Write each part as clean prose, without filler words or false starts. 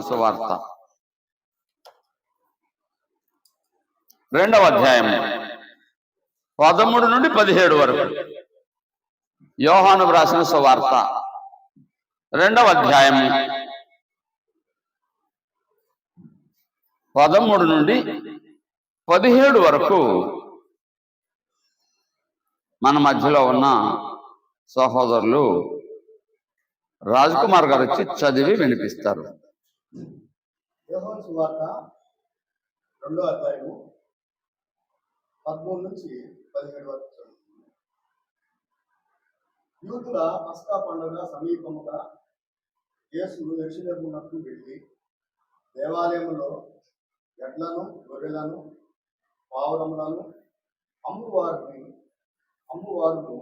సువార్త 2వ అధ్యాయం 13 నుండి 17 వరకు. యోహాను రాసిన సువార్త 2వ అధ్యాయం 13 నుండి 17 వరకు మన మధ్యలో ఉన్న సహోదరులు రాజ్కుమార్ గారు వచ్చి చదివి వినిపిస్తారు. యోహాను సువార్త 2వ అధ్యాయం 13 నుంచి 17 వరకు. యూదుల పస్కా పండుగ సమీపముగా యేసు యెరూషలేమునకు వెళ్ళి దేవాలయంలో ఎడ్లను గొర్రెలను పావురములను అమ్మువారును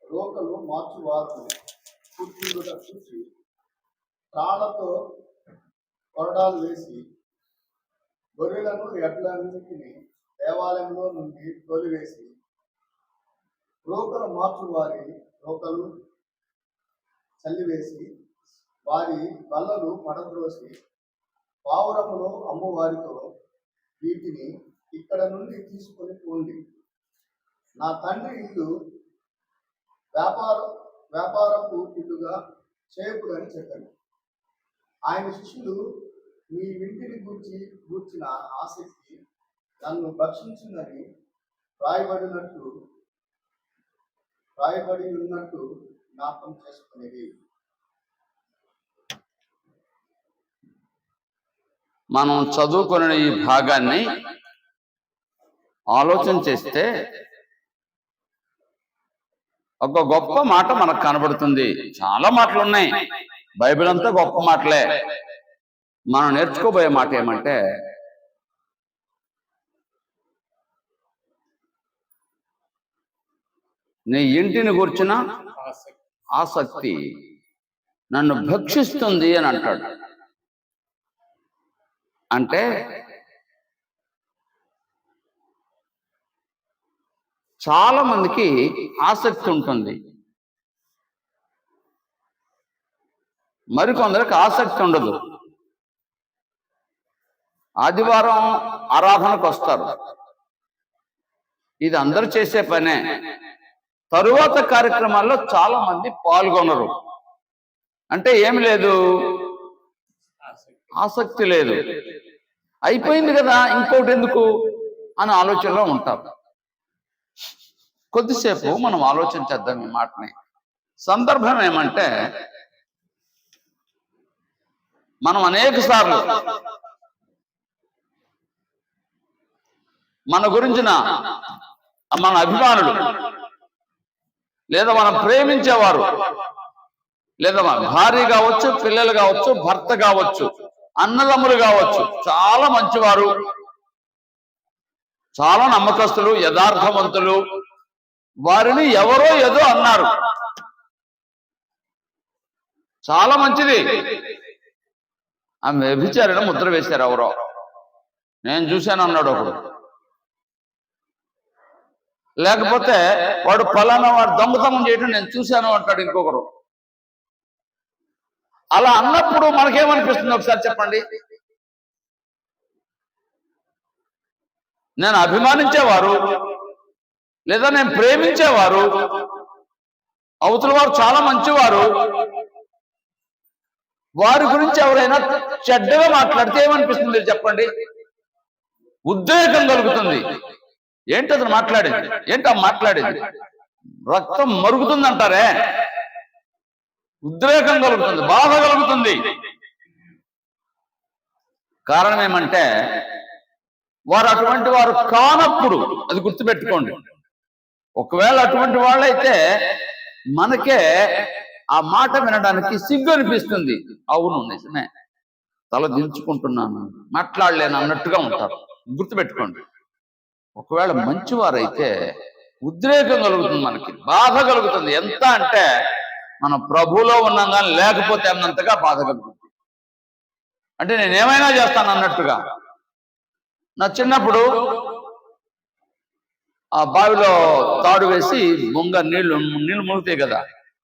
రోకలు మార్చువారును కూర్చుండుట చూసి త్రాళ్లతో కొరడాలు వేసి గొర్రెలను ఎడ్లన్నిటిని దేవాలయంలో నుండి తోలివేసి రోకలు మార్చువారి రోకలు చల్లివేసి వారి బల్లలు పడద్రోసి పావురములు అమ్మువారితో వీటిని ఇక్కడ నుండి తీసుకొని పోండి, నా తండ్రి ఇల్లు వ్యాపారపు ఇల్లుగా చేయకూడదని చెప్పాను. ఆయన శిష్యులు మీ ఇంటిని గూర్చిన ఆసక్తి నన్ను భక్షించిందని రాయబడి ఉన్నట్టు జ్ఞాపకం చేసుకునేది. మనం చదువుకున్న ఈ భాగాన్ని ఆలోచన చేస్తే ఒక గొప్ప మాట మనకు కనబడుతుంది. చాలా మాటలు ఉన్నాయి, బైబిల్ అంతా గొప్ప మాటలే. మనం నేర్చుకోబోయే మాట ఏమంటే, నీ ఇంటిని కూర్చున్న ఆసక్తి నన్ను భక్షిస్తుంది అని అంటాడు. అంటే చాలా మందికి ఆసక్తి ఉంటుంది, మరికొందరికి ఆసక్తి ఉండదు. ఆదివారం ఆరాధనకు వస్తారు, ఇది అందరూ చేసే పనే. తరువాత కార్యక్రమాల్లో చాలా మంది పాల్గొనరు. అంటే ఏమి లేదు, ఆసక్తి లేదు, అయిపోయింది కదా ఇంకోటి ఎందుకు అని ఆలోచనలో ఉంటారు. కొద్దిసేపు మనం ఆలోచించేద్దాం ఈ మాటని. సందర్భం ఏమంటే, మనం అనేక సార్లు మన గురించిన మన అభిమానులు, లేదా మనం ప్రేమించేవారు, లేదా మన భార్య కావచ్చు, పిల్లలు కావచ్చు, భర్త కావచ్చు, అన్నదమ్ములు కావచ్చు, చాలా మంచివారు, చాలా నమ్మకస్తులు, యథార్థవంతులు, వారిని ఎవరో ఏదో అన్నారు, చాలా మంచిది, ఆమె వ్యభిచారిని ముద్ర వేశారు ఎవరో, నేను చూశాను అన్నాడు ఒకడు. లేకపోతే వాడు ఫలానా వాడు దొంగతనం చేయడం నేను చూశాను అంటాడు ఇంకొకరు. అలా అన్నప్పుడు మనకేమనిపిస్తుంది ఒకసారి చెప్పండి? నేను అభిమానించేవారు, లేదా నేను ప్రేమించేవారు, అవతల వారు చాలా మంచివారు, వారి గురించి ఎవరైనా చెడ్డగా మాట్లాడితే ఏమనిపిస్తుంది చెప్పండి? ఉద్రేకం కలుగుతుంది. ఏంటి అతను మాట్లాడేది, ఏంటి ఆ మాట్లాడేది? రక్తం మరుగుతుంది అంటారే, ఉద్రేకం కలుగుతుంది, బాధ కలుగుతుంది. కారణం ఏమంటే, వారు అటువంటి వారు కానప్పుడు, అది గుర్తుపెట్టుకోండి. ఒకవేళ అటువంటి వాళ్ళైతే మనకే ఆ మాట వినడానికి సిగ్గు అనిపిస్తుంది. అవును నిజమే, తల దించుకుంటున్నాను, మాట్లాడలేను అన్నట్టుగా ఉంటారు. గుర్తుపెట్టుకోండి. ఒకవేళ మంచివారైతే ఉద్రేకం కలుగుతుంది, మనకి బాధ కలుగుతుంది. ఎంత అంటే మనం ప్రభువులో ఉన్నాం కానీ లేకపోతే అన్నంతగా బాధ కలుగుతుంది. అంటే నేనేమైనా చేస్తాను అన్నట్టుగా. నా చిన్నప్పుడు ఆ బావిలో తాడు వేసి బొంగ నీళ్లు మునిగితాయి కదా,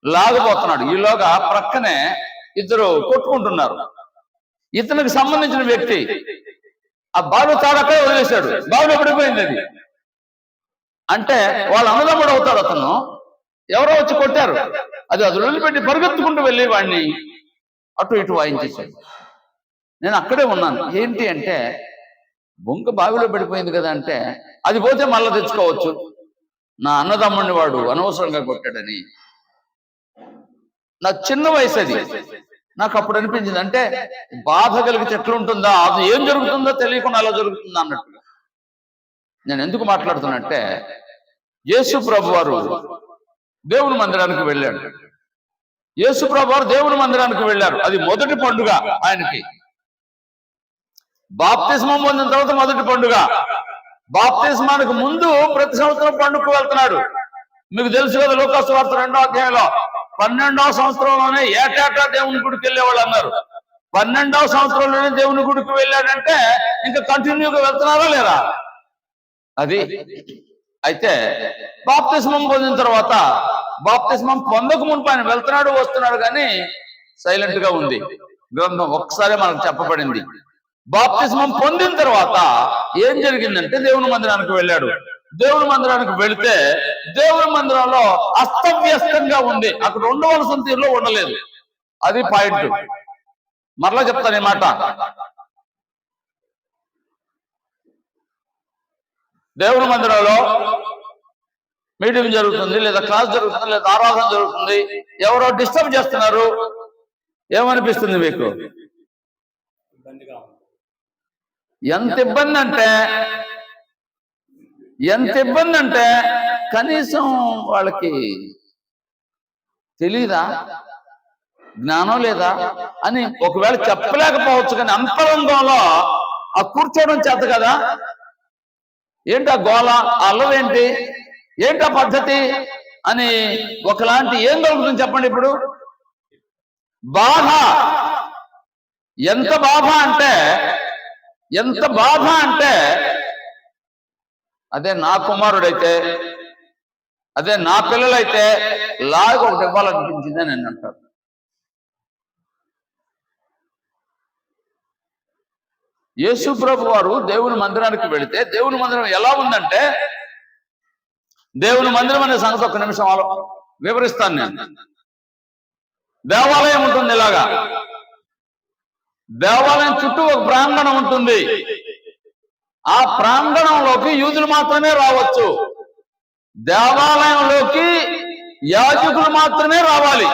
లాగబోతున్నాడు. ఈలోగా ప్రక్కనే ఇద్దరు కొట్టుకుంటున్నారు. ఇతనికి సంబంధించిన వ్యక్తి ఆ బావి తాడక్కడే వదిలేశాడు. బావిలో పడిపోయింది అది. అంటే వాళ్ళ అన్నదమ్ముడు అవుతాడు అతను. ఎవరో వచ్చి కొట్టారు. అది వదిలిపెట్టి పరిగెత్తుకుంటూ వెళ్ళి వాడిని అటు ఇటు వాయించేశాడు. నేను అక్కడే ఉన్నాను. ఏంటి అంటే బొంక బావిలో పడిపోయింది కదా అంటే, అది పోతే మళ్ళీ తెచ్చుకోవచ్చు, నా అన్నదమ్ముడిని వాడు అనవసరంగా కొట్టాడని. నా చిన్న వయసు అది. నాకు అప్పుడు అనిపించింది, అంటే బాధ కలిగితే ఎట్లుంటుందా, అది ఏం జరుగుతుందో తెలియకుండా అలా జరుగుతుందా అన్నట్టుగా. నేను ఎందుకు మాట్లాడుతున్నట్టే, యేసు ప్రభు వారు దేవుని మందిరానికి వెళ్ళాడు. యేసు ప్రభు వారు దేవుని మందిరానికి వెళ్ళారు. అది మొదటి పండుగ ఆయనకి. బాప్తిస్మం పొందిన తర్వాత మొదటి పండుగ. బాప్తిస్మానికి ముందు ప్రతి సంవత్సరం పండుగకు వెళ్తున్నాడు. మీకు తెలుసు కదా, లూకా సువార్త 2వ అధ్యాయంలో 12వ సంవత్సరంలోనే ఏటేటా దేవుని గుడికి వెళ్ళేవాళ్ళు అన్నారు. 12వ సంవత్సరంలోనే దేవుని గుడికి వెళ్ళాడంటే ఇంకా కంటిన్యూగా వెళ్తున్నారా లేరా? అది అయితే బాప్తిస్మం పొందిన తర్వాత, బాప్తిస్మం పొందక మునుపు ఆయన వెళ్తున్నాడు వస్తున్నాడు, కానీ సైలెంట్ గా ఉంది గ్రంథం. ఒక్కసారి మనకు చెప్పబడింది. బాప్తిస్మం పొందిన తర్వాత ఏం జరిగిందంటే దేవుని మందిరానికి వెళ్ళాడు. దేవుని మందిరానికి వెళితే దేవుని మందిరంలో అస్తవ్యస్తంగా ఉంది. అక్కడ ఉండవలసిన తీరులో ఉండలేదు. అది పాయింట్. మరలా చెప్తాను ఈ మాట. దేవుని మందిరంలో మీటింగ్ జరుగుతుంది, లేదా క్లాస్ జరుగుతుంది, లేదా ఆరాధన జరుగుతుంది, ఎవరో డిస్టర్బ్ చేస్తున్నారు. ఏమనిపిస్తుంది మీకు? ఎంత ఇబ్బంది అంటే కనీసం వాళ్ళకి తెలీదా, జ్ఞానం లేదా అని ఒకవేళ చెప్పలేకపోవచ్చు, కానీ అంతరంగంలో ఆ కూర్చోవడం చేత కదా. ఏంటి ఆ గోళ, ఆ అల్లవేంటి, ఏంటి ఆ పద్ధతి అని ఒకలాంటి ఏం కలుగుతుంది చెప్పండి. ఇప్పుడు బాధ, ఎంత బాధ అంటే అదే నా కుమారుడైతే, అదే నా పిల్లలైతే లాగా ఒకటి ఇవ్వాలనిపించింది అని అంటారు. యేసు ప్రభు వారు దేవుని మందిరానికి వెళితే దేవుని మందిరం ఎలా ఉందంటే, దేవుని మందిరం అనే సంగతి ఒక్క నిమిషం వివరిస్తాను నేను. దేవాలయం ఉంటుంది ఇలాగా. దేవాలయం చుట్టూ ఒక ప్రాంగణం ఉంటుంది. ఆ ప్రాంగణంలోకి యూదులు మాత్రమే రావచ్చు. దేవాలయంలోకి యాజకులు మాత్రమే రావాలి.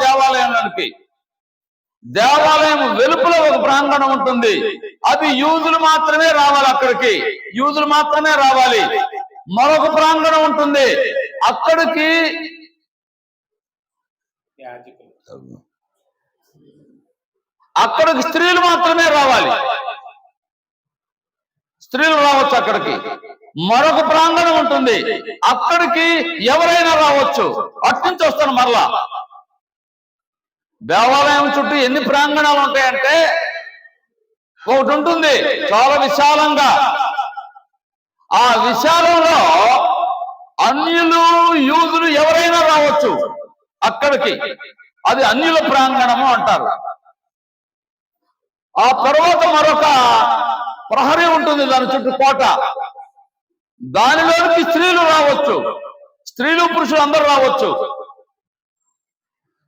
దేవాలయంలోకి. దేవాలయం వెలుపల ఒక ప్రాంగణం ఉంటుంది. అది యూదులు మాత్రమే రావాలి. అక్కడికి యూదులు మాత్రమే రావాలి. మరొక ప్రాంగణం ఉంటుంది, అక్కడికి స్త్రీలు మాత్రమే రావాలి. స్త్రీలు రావచ్చు అక్కడికి. మరొక ప్రాంగణం ఉంటుంది, అక్కడికి ఎవరైనా రావచ్చు. అట్నుంచి వస్తాను మరలా. దేవాలయం చుట్టూ ఎన్ని ప్రాంగణాలు ఉంటాయంటే, ఒకటి ఉంటుంది చాలా విశాలంగా. ఆ విశాలంలో అన్యులు యూదులు ఎవరైనా రావచ్చు అక్కడికి. అది అన్యుల ప్రాంగణము అంటారు. ఆ తర్వాత మరొక ప్రహరీ ఉంటుంది, దాని చుట్టూ కోట. దానిలోనికి స్త్రీలు రావచ్చు. స్త్రీలు పురుషులు అందరూ రావచ్చు.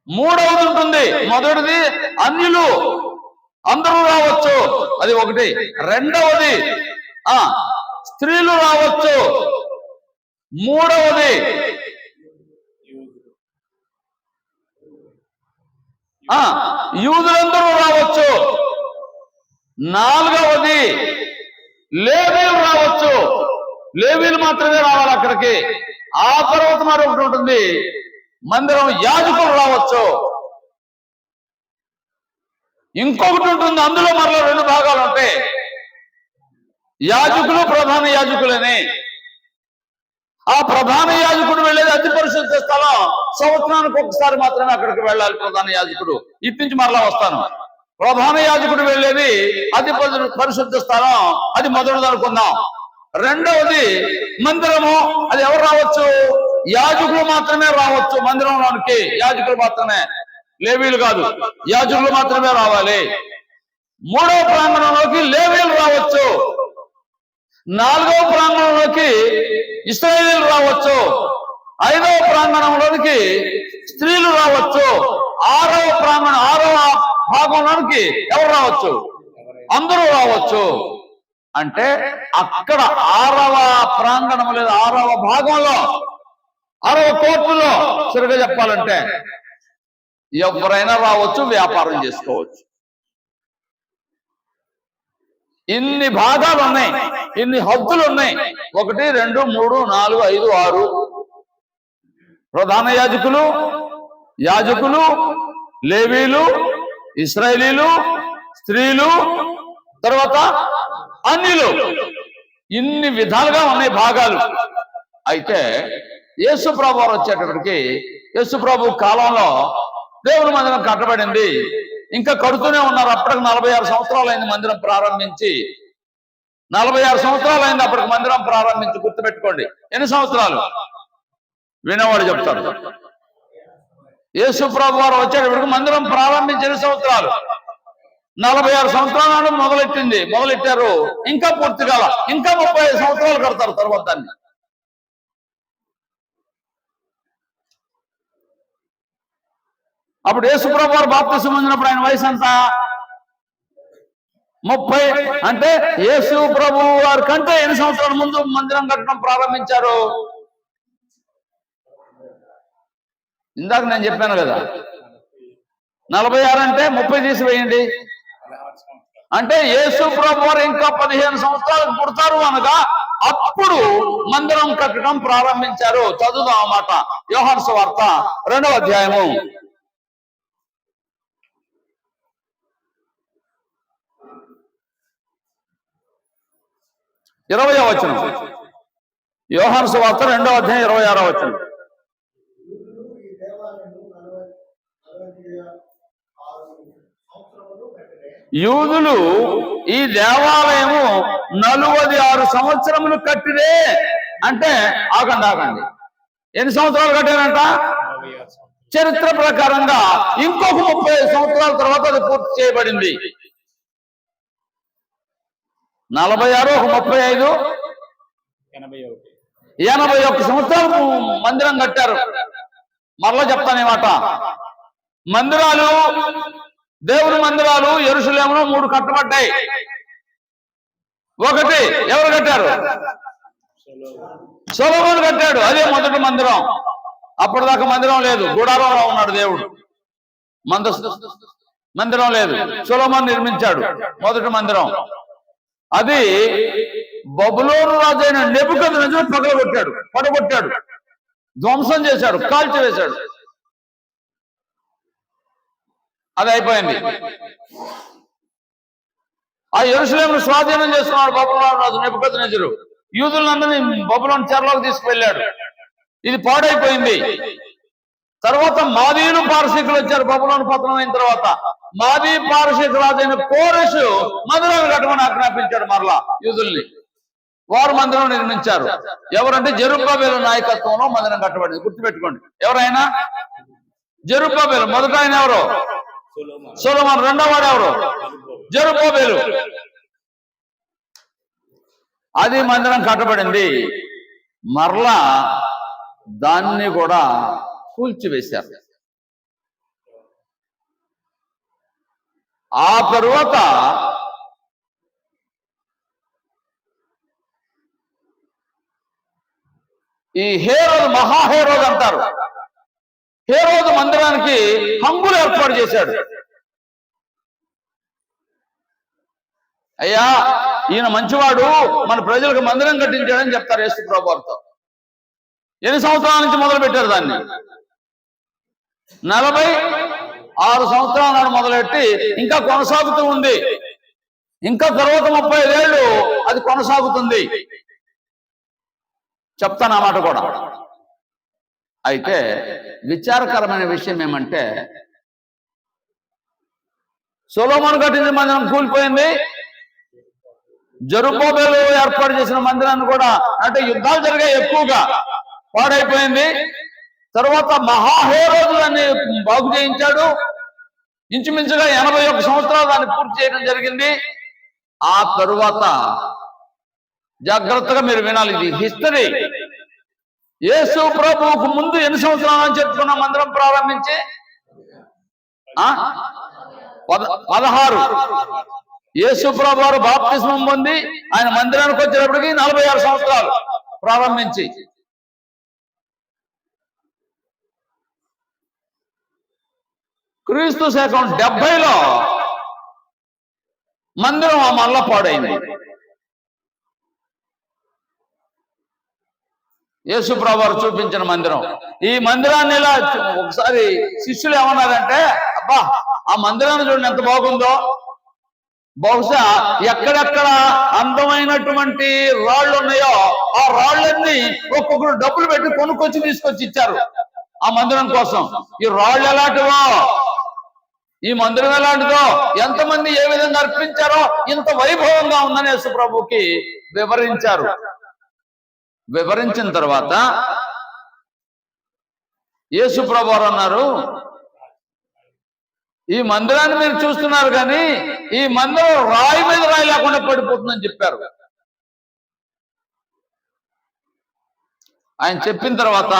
మూడవది ఉంటుంది. మొదటిది అన్యులు అందరూ రావచ్చు, అది ఒకటి. రెండవది స్త్రీలు రావచ్చు. మూడవది యూదులందరూ రావచ్చు. నాలుగవది లేవీలు రావచ్చు. లేవీలు మాత్రమే రావాలి అక్కడికి. ఆ తర్వాత మరొకటి ఉంటుంది, మందిరం యాజకులు రావచ్చు. ఇంకొకటి ఉంటుంది, అందులో మరలా 2 భాగాలు ఉంటాయి. యాజకులు, ప్రధాన యాజకులని. ఆ ప్రధాన యాజకుడు వెళ్ళేది అతి పరిశుద్ధ స్థలం. సంవత్సరానికి ఒకసారి మాత్రమే అక్కడికి వెళ్ళాలి ప్రధాన యాజకుడు. ఇటు నుంచి మరలా వస్తాను. ప్రధాన యాజకుడు వెళ్ళేది అతి పరిశుద్ధ స్థలం, అది మొదటిది అనుకుందాం. రెండవది మందిరము, అది ఎవరు రావచ్చు? యాజకులు మాత్రమే రావచ్చు మందిరంలోనికి. యాజకులు మాత్రమే. లేవీలు కాదు, యాజకులు మాత్రమే రావాలి. మూడవ ప్రాంగణంలోకి లేవీలు రావచ్చు. నాలుగవ ప్రాంగణంలోకి ఇశ్రాయేలీయులు రావచ్చు. ఐదవ ప్రాంగణంలోనికి స్త్రీలు రావచ్చు. ఆరవ భాగంలోనికి ఎవరు రావచ్చు? అందరూ రావచ్చు. అంటే అక్కడ ఆరవ ప్రాంగణం లేదా ఆరవ భాగంలో, ఆరవ కోర్టులో సరిగ్గా చెప్పాలంటే ఎవరైనా రావచ్చు, వ్యాపారం చేసుకోవచ్చు. ఇన్ని భాగాలు ఉన్నాయి, ఇన్ని హద్దులు ఉన్నాయి. 1, 2, 3, 4, 5, 6 ప్రధాన యాజకులు, లేవీలు, ఇశ్రాయేలీలు, స్త్రీలు, తర్వాత అన్యులు. ఇన్ని విధాలుగా ఉన్నాయి భాగాలు. అయితే యేసు ప్రభు వారు వచ్చేటప్పటికి, యేసు ప్రభు కాలంలో దేవుని మందిరం కట్టబడింది, ఇంకా కడుతూనే ఉన్నారు. అప్పటికి 46 సంవత్సరాలు అయింది మందిరం ప్రారంభించి. 46 సంవత్సరాలు అయింది అప్పటికి మందిరం ప్రారంభించి. గుర్తుపెట్టుకోండి, ఎన్ని సంవత్సరాలు వినేవాడు చెప్తాడు. యేసు ప్రభు వారు వచ్చేటప్పటికి మందిరం ప్రారంభించి ఎన్ని సంవత్సరాలు? 46 సంవత్సరాలు మొదలెట్టారు. ఇంకా పూర్తి కాల, ఇంకా 35 సంవత్సరాలు కడతారు తర్వాత దాన్ని. అప్పుడు యేసు ప్రభు వారు బాప్తిసం పొందినప్పుడు ఆయన వయసు ఎంత? 30. అంటే యేసు ప్రభు వారి కంటే ఎన్ని సంవత్సరాల ముందు మందిరం కట్టడం ప్రారంభించారు? ఇందాక నేను చెప్పాను కదా, 46 అంటే 30 తీసివేయండి. అంటే యేసు ప్రభు వారు ఇంకా 15 సంవత్సరాలకు పుడతారు అనగా అప్పుడు మందిరం కట్టడం ప్రారంభించారు. చదువుదాం ఆ మాట. యోహాను సువార్త 2వ అధ్యాయము 20వ వచనం. యోహాను సువార్త 2వ అధ్యాయం 26వ వచనం. యూదులు ఈ దేవాలయము 46 సంవత్సరములు కట్టిరే. అంటే ఆగండి, ఎన్ని సంవత్సరాలు కట్టారంట? చరిత్ర ప్రకారంగా ఇంకొక 35 సంవత్సరాల తర్వాత అది పూర్తి చేయబడింది. 46, 35, 81 సంవత్సరాలు మందిరం కట్టారు. మరలా చెప్తాను ఈ మాట. దేవుని మందిరాలు యెరూషలేములో 3 కట్టబడ్డాయి. ఒకటి ఎవరు కట్టారు? సొలొమోను కట్టాడు. అదే మొదటి మందిరం. అప్పటిదాకా మందిరం లేదు, గుడారంలో ఉన్నాడు దేవుడు. మందిరం లేదు. సొలొమోను నిర్మించాడు మొదటి మందిరం. అది బబులోను రాజైన నెబుకద్నెజరు పడగొట్టాడు, ధ్వంసం చేశాడు, కాల్చివేశాడు. అది అయిపోయింది. ఆ యెరూషలేమును స్వాధీనం చేసుకున్నాడు బబులోను రాజు నెబుకద్నెజరు. యూదులందరినీ బబులోను చెరలోకి తీసుకువెళ్ళాడు. ఇది పాడైపోయింది. తర్వాత మాదీయులు పారసీకులు వచ్చారు. బబులోను పతనం అయిన తర్వాత మాదీ పారసీక రాజైన కోరెషు మందిరాన్ని కట్టమని ఆజ్ఞాపించాడు మరలా యూదుల్ని. వారు మందిరం నిర్మించారు. ఎవరంటే జెరుబ్బాబెలు నాయకత్వంలో మందిరం కట్టబడింది. గుర్తుపెట్టుకోండి. ఎవరైనా జెరుబ్బాబెలు. మొదట ఆయన ఎవరు? సొలొమోను. రెండో వాడు ఎవరు? జెరుబ్బాబెలు. అది మందిరం కట్టబడింది. మరలా దాన్ని కూడా కూల్చివేశారు. ఆ తరువాత ఈ మహాహేరోదు అంటారు. హేరోదు మందిరానికి హంగులు ఏర్పాటు చేశాడు. అయ్యా, ఈయన మంచివాడు, మన ప్రజలకు మందిరం కట్టించాడని చెప్తారు యేసు ప్రభు వారితో. ఎన్ని సంవత్సరాల నుంచి మొదలు పెట్టారు దాన్ని? 46 సంవత్సరాల నాడు మొదలెట్టి ఇంకా కొనసాగుతూ ఉంది. ఇంకా తర్వాత 35 ఏళ్ళు అది కొనసాగుతుంది. చెప్తాను ఆ మాట కూడా. అయితే విచారకరమైన విషయం ఏమంటే, సొలొమోను కట్టించిన మందిరం కూలిపోయింది. జెరుబ్బాబెలు ఏర్పాటు చేసిన మందిరాన్ని కూడా, అంటే యుద్ధాలు జరిగాయి ఎక్కువగా, పాడైపోయింది. తర్వాత మహాహేరోదులని బాగు చేయించాడు. ఇంచుమించుగా 81 సంవత్సరాలు దాన్ని పూర్తి చేయడం జరిగింది. ఆ తరువాత జాగ్రత్తగా మీరు వినాలి, ఇది హిస్టరీ. యేసు ప్రభువుకు ముందు ఎన్ని సంవత్సరాలు అని చెప్పుకున్న మందిరం ప్రారంభించి 16. యేసు ప్రభు వారు బాప్తిస్మం పొంది ఆయన మందిరానికి వచ్చేటప్పటికి 46 సంవత్సరాలు ప్రారంభించి. క్రీస్తు శకం 70లో మందిరం మళ్ళా పాడైంది. యేసు ప్రభు వారు చూపించిన మందిరం. ఈ మందిరాన్ని ఇలా ఒకసారి శిష్యులు ఏమన్నారంటే, అబ్బా ఆ మందిరాన్ని చూడండి ఎంత బాగుందో, బహుశా ఎక్కడెక్కడ అందమైనటువంటి రాళ్ళు ఉన్నాయో ఆ రాళ్ళన్నీ ఒక్కొక్కరు డబ్బులు పెట్టి కొనుక్కొచ్చి తీసుకొచ్చి ఇచ్చారు ఆ మందిరం కోసం. ఈ రాళ్ళు ఎలాంటివో, ఈ మందిరం ఎలాంటిదో, ఎంతమంది ఏ విధంగా అర్పించారో ఇంత వైభవంగా ఉందని యేసు ప్రభుకి వివరించారు. వివరించిన తర్వాత యేసు ప్రభు వారు అన్నారు, ఈ మందిరాన్ని మీరు చూస్తున్నారు కానీ ఈ మందిరం రాయి మీద రాయి లేకుండా పడిపోతుందని చెప్పారు. ఆయన చెప్పిన తర్వాత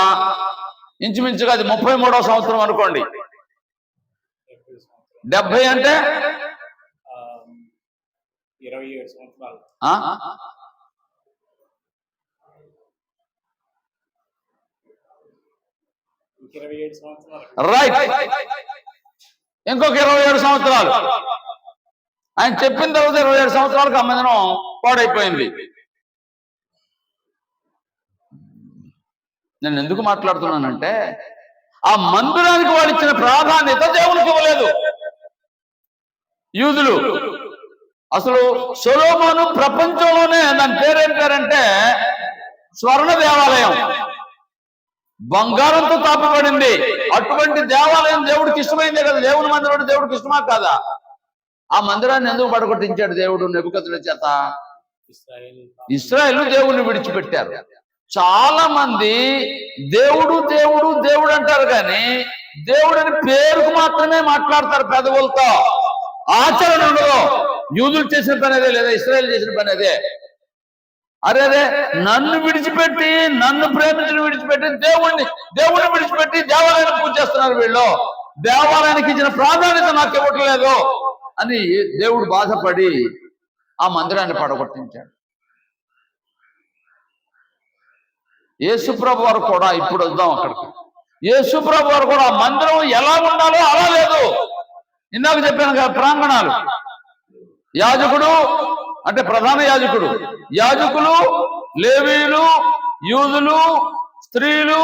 ఇంచుమించుగా అది 33వ సంవత్సరం అనుకోండి. 70 అంటే 27 సంవత్సరాలు. రైట్, ఇంకొక 27 సంవత్సరాలు. ఆయన చెప్పిన తర్వాత 27 సంవత్సరాలకు ఆ మందిరం పాడైపోయింది. నేను ఎందుకు మాట్లాడుతున్నానంటే, ఆ మందిరానికి వాడు ఇచ్చిన ప్రాధాన్యత దేవునికి ఇవ్వలేదు యూదులు. అసలు సొలొమోను ప్రపంచంలోనే దాని పేరేంటారంటే స్వర్ణ దేవాలయం, బంగారంతో తాపబడింది. అటువంటి దేవాలయం దేవుడికి ఇష్టమైందే కదా. దేవుని మందిరం దేవుడికి ఇష్టమా కాదా? ఆ మందిరాన్ని ఎందుకు పడగొట్టించాడు దేవుడు నెబుకద్నెజరు చేత? ఇశ్రాయేలు దేవుణ్ణి విడిచిపెట్టారు. చాలా మంది దేవుడు దేవుడు దేవుడు అంటారు కానీ దేవుడని పేరుకు మాత్రమే మాట్లాడతారు పెదవులతో, ఆచరణ ఉండదు. యూదులు చేసిన పని అదే, లేదా ఇశ్రాయేలు చేసిన పని అదే. అరే నన్ను విడిచిపెట్టి, నన్ను ప్రేమించడం విడిచిపెట్టి దేవుణ్ణి విడిచిపెట్టి దేవాలయాన్ని పూజ చేస్తున్నారు వీళ్ళు. దేవాలయానికి ఇచ్చిన ప్రాధాన్యత నాకు ఇవ్వట్లేదు అని దేవుడు బాధపడి ఆ మందిరాన్ని పడగొట్టించాడు. యేసుప్రభు వారు కూడా, ఇప్పుడు వద్దాం అక్కడికి, యేసుప్రభు వారు కూడా ఆ మందిరం ఎలా ఉండాలో అలా లేదు. ఇందాక చెప్పాను కదా, ప్రాంగణాలు, యాజకుడు అంటే ప్రధాన యాజకుడు, యాజకులు, లేవీయులు, యూదులు, స్త్రీలు,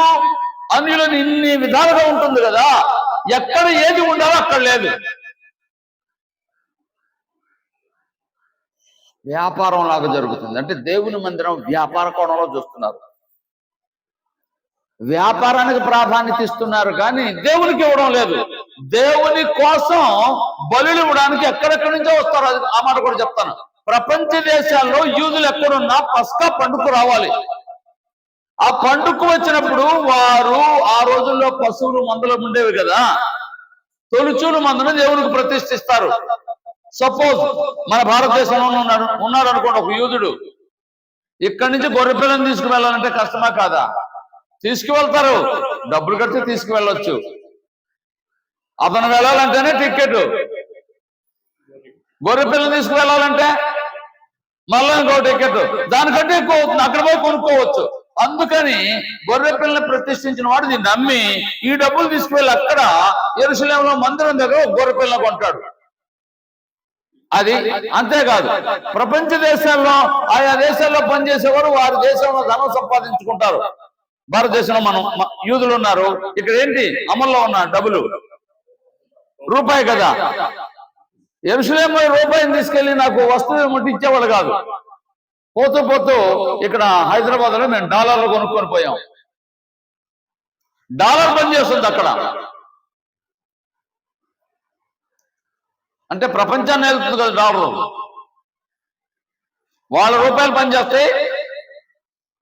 అన్యులను ఇన్ని విధాలుగా ఉంటుంది కదా. ఎక్కడ ఏది ఉండాలో అక్కడ లేదు. వ్యాపారం లాగా జరుగుతుంది. అంటే దేవుని మందిరం వ్యాపార కోణంలో చూస్తున్నారు, వ్యాపారానికి ప్రాధాన్యత ఇస్తున్నారు కానీ దేవునికి ఇవ్వడం లేదు. దేవుని కోసం బలులు ఇవ్వడానికి ఎక్కడెక్కడి నుంచో వస్తారు. అది ఆ మాట కూడా చెప్తాను. ప్రపంచ దేశాల్లో యూదులు ఎక్కడున్నా పస్కా పండుగ రావాలి. ఆ పండుగ వచ్చినప్పుడు వారు ఆ రోజుల్లో పశువులు మందలు ఉండేవి కదా, తొలుచూలు మందును దేవునికి ప్రతిష్ఠిస్తారు. సపోజ్ మన భారతదేశంలో ఉన్నాడు అనుకోండి ఒక యూదుడు, ఇక్కడి నుంచి గొర్రె పిల్లని తీసుకువెళ్ళాలంటే కష్టమా కాదా? తీసుకువెళ్తారు, డబ్బులు కడితే తీసుకువెళ్ళొచ్చు. అతను వెళ్ళాలంటేనే టికెట్. గొర్రె పిల్లని తీసుకువెళ్ళాలంటే మళ్ళీ ఇంకో టికెట్, దానికంటే ఎక్కువ అవుతుంది, అక్కడ పోయి కొనుక్కోవచ్చు. అందుకని గొర్రె పిల్లని ప్రతిష్ఠించిన వాడు దీన్ని నమ్మి ఈ డబ్బులు తీసుకువెళ్ళి అక్కడ యెరూషలేములో మందిరం దగ్గర గొర్రె పిల్లని కొంటాడు. అది అంతేకాదు, ప్రపంచ దేశాల్లో ఆయా దేశాల్లో పనిచేసేవారు వారి దేశంలో ధనం సంపాదించుకుంటారు. భారతదేశంలో మనం యూదులు ఉన్నారు, ఇక్కడ ఏంటి అమల్లో ఉన్న డబ్బులు రూపాయి కదా. యెరూషలేములో రూపాయిని తీసుకెళ్లి నాకు వస్తువు ముట్టించేవాళ్ళు కాదు. పోతూ పోతూ ఇక్కడ హైదరాబాద్ లో మేము డాలర్లు కొనుక్కొని పోయాం. డాలర్ పనిచేస్తుంది అక్కడ, అంటే ప్రపంచాన్ని వెళ్తుంది కదా డాలర్. వాళ్ళ రూపాయలు పనిచేస్తాయి,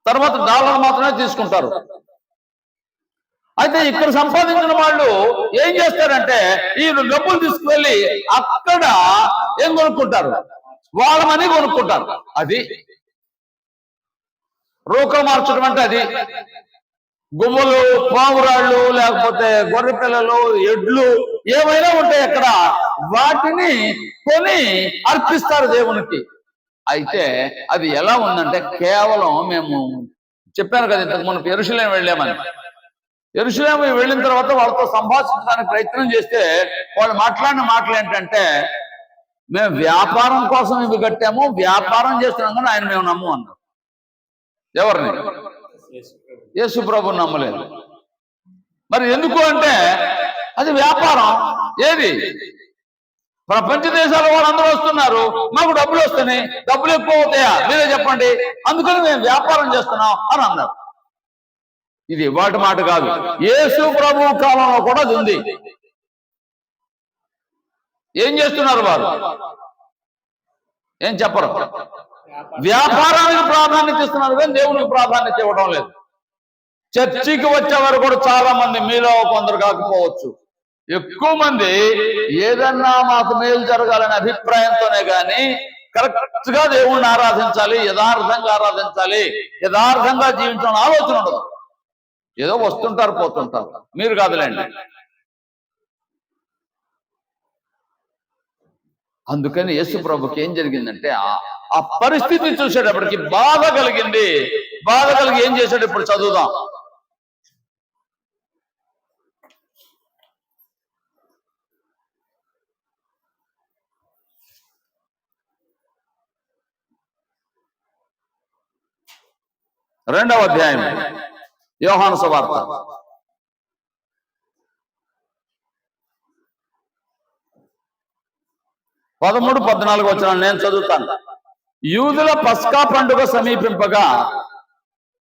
తర్వాత డాలర్ మాత్రమే తీసుకుంటారు. అయితే ఇక్కడ సంపాదించిన వాళ్ళు ఏం చేస్తారంటే ఈ డబ్బులు తీసుకువెళ్ళి అక్కడ ఏం కొనుక్కుంటారు, వాళ్ళ మనీ కొనుక్కుంటారు. అది రోకలు మార్చడం అంటే అది. గుమ్మలు, పావురాళ్ళు, లేకపోతే గొర్రె పిల్లలు, ఎడ్లు ఏమైనా ఉంటాయి అక్కడ, వాటిని కొని అర్పిస్తారు దేవునికి. అయితే అది ఎలా ఉందంటే కేవలం మేము చెప్పాను కదా ఇంతకు ముందు యెరూషలేము వెళ్ళామని. యెరూషలేము వెళ్ళిన తర్వాత వాళ్ళతో సంభాషించడానికి ప్రయత్నం చేస్తే వాళ్ళు మాట్లాడిన మాటలు ఏంటంటే, మేము వ్యాపారం కోసం ఇవి కట్టాము, వ్యాపారం చేస్తున్నాం కానీ ఆయన మేము నమ్ము అన్నారు. ఎవరిని? యేసు ప్రభువుని నమ్మలేదు. మరి ఎందుకు అంటే అది వ్యాపారం. ఏది? ప్రపంచ దేశాల వాళ్ళందరూ వస్తున్నారు, మాకు డబ్బులు వస్తున్నాయి, డబ్బులు ఎక్కువ అవుతాయా మీరే చెప్పండి, అందుకని మేము వ్యాపారం చేస్తున్నాం అని అన్నారు. ఇది వాటి మాట కాదు, యేసు ప్రభు కాలంలో కూడా అది ఉంది. ఏం చేస్తున్నారు వారు? ఏం చెప్పరు. వ్యాపారానికి ప్రాధాన్యత ఇస్తున్నారు కానీ దేవునికి ప్రాధాన్యత ఇవ్వడం లేదు. చర్చికి వచ్చేవారు కూడా చాలా మంది, మీలో కొందరు కాకపోవచ్చు, ఎక్కువ మంది ఏదన్నా మాకు మేలు జరగాలనే అభిప్రాయంతోనే గాని కరెక్ట్ గా దేవుణ్ణి ఆరాధించాలి, యథార్థంగా ఆరాధించాలి, యథార్థంగా జీవించాలని ఆలోచన ఉండదు. ఏదో వస్తుంటారు పోతుంటారు. మీరు కాదులేండి. అందుకని యేసు ప్రభుకి ఏం జరిగిందంటే ఆ పరిస్థితి చూసేటప్పటికి బాధ కలిగింది. బాధ కలిగి ఏం చేశాడు ఇప్పుడు చదువుదాం. రెండవ అధ్యాయం యోహాను సువార్త 13-14 వచనాలు నేను చదువుతాను. యూదుల పస్కా పండుగ సమీపింపగా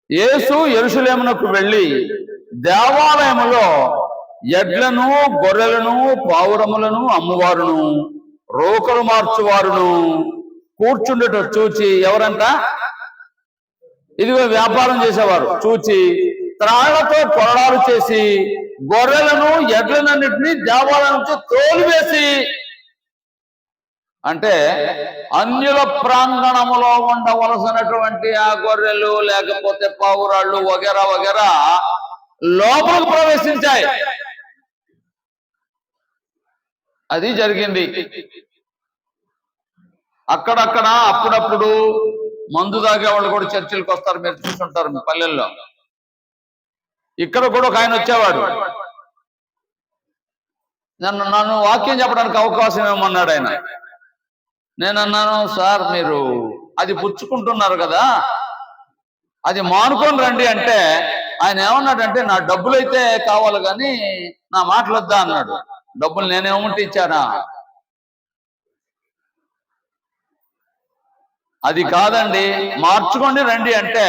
యేసు యెరూషలేమునకు వెళ్ళి దేవాలయములో ఎడ్లను, గొర్రెలను, పావురములను అమ్మువారును, రోకలు మార్చువారును కూర్చుండట చూచి, ఎవరంట? ఇదిగో వ్యాపారం చేసేవారు, చూచి త్రాళ్లతో కొరడాలు చేసి గొర్రెలను, ఎడ్లనన్నిటినీ దేవాలయం నుంచి తోలివేసి, అంటే అన్యుల ప్రాంగణములో ఉండవలసినటువంటి ఆ గొర్రెలు లేకపోతే పావురాళ్ళు వగేరా వగేరా లోపలికి ప్రవేశించాయి. అది జరిగింది. అక్కడక్కడ అప్పుడప్పుడు మందు తాగే వాళ్ళు కూడా చర్చిలకు వస్తారు, మీరు చూస్తుంటారు మీ పల్లెల్లో. ఇక్కడ కూడా ఒక ఆయన వచ్చేవాడు, నన్ను వాక్యం చెప్పడానికి అవకాశం ఏమన్నాడు ఆయన. నేను అన్నాను, సార్ మీరు అది పుచ్చుకుంటున్నారు కదా, అది మానుకొని రండి అంటే ఆయన ఏమన్నాడంటే, నా డబ్బులు అయితే కావాలి కానీ నా మాటలు వద్దా అన్నాడు. డబ్బులు నేనేమంటే ఇచ్చానా? అది కాదండి, మార్చుకోండి రండి అంటే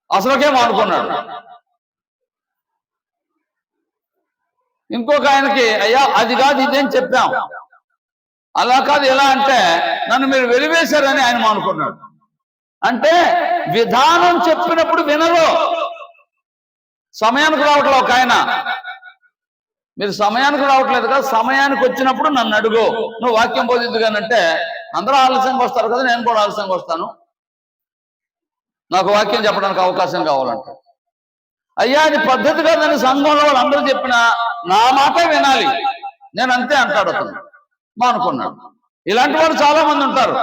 అసలుకే మానుకున్నాడు. ఇంకొక ఆయనకి, అయ్యా అది కాదు ఇదేం చెప్పాం, అలా కాదు ఎలా అంటే నన్ను మీరు వెలివేశారని ఆయన మానుకున్నాడు. అంటే విధానం చెప్పినప్పుడు వినరు, సమయానికి రావట్లేదు. ఒక ఆయన, మీరు సమయానికి రావట్లేదు కదా, సమయానికి వచ్చినప్పుడు నన్ను అడుగు, నువ్వు వాక్యం బోధిద్దు కానంటే, అందరూ ఆలస్యంగా వస్తారు కదా, నేను కూడా ఆలస్యంగా వస్తాను, నాకు వాక్యం చెప్పడానికి అవకాశం కావాలంట. అయ్యా అది పద్ధతి కాదని సంఘంలో వాళ్ళందరూ చెప్పినా నా మాట వినాలి, నేను అంతే అంటాడు అతను. మానుకున్నాడు. ఇలాంటి వాళ్ళు చాలా మంది ఉంటారు.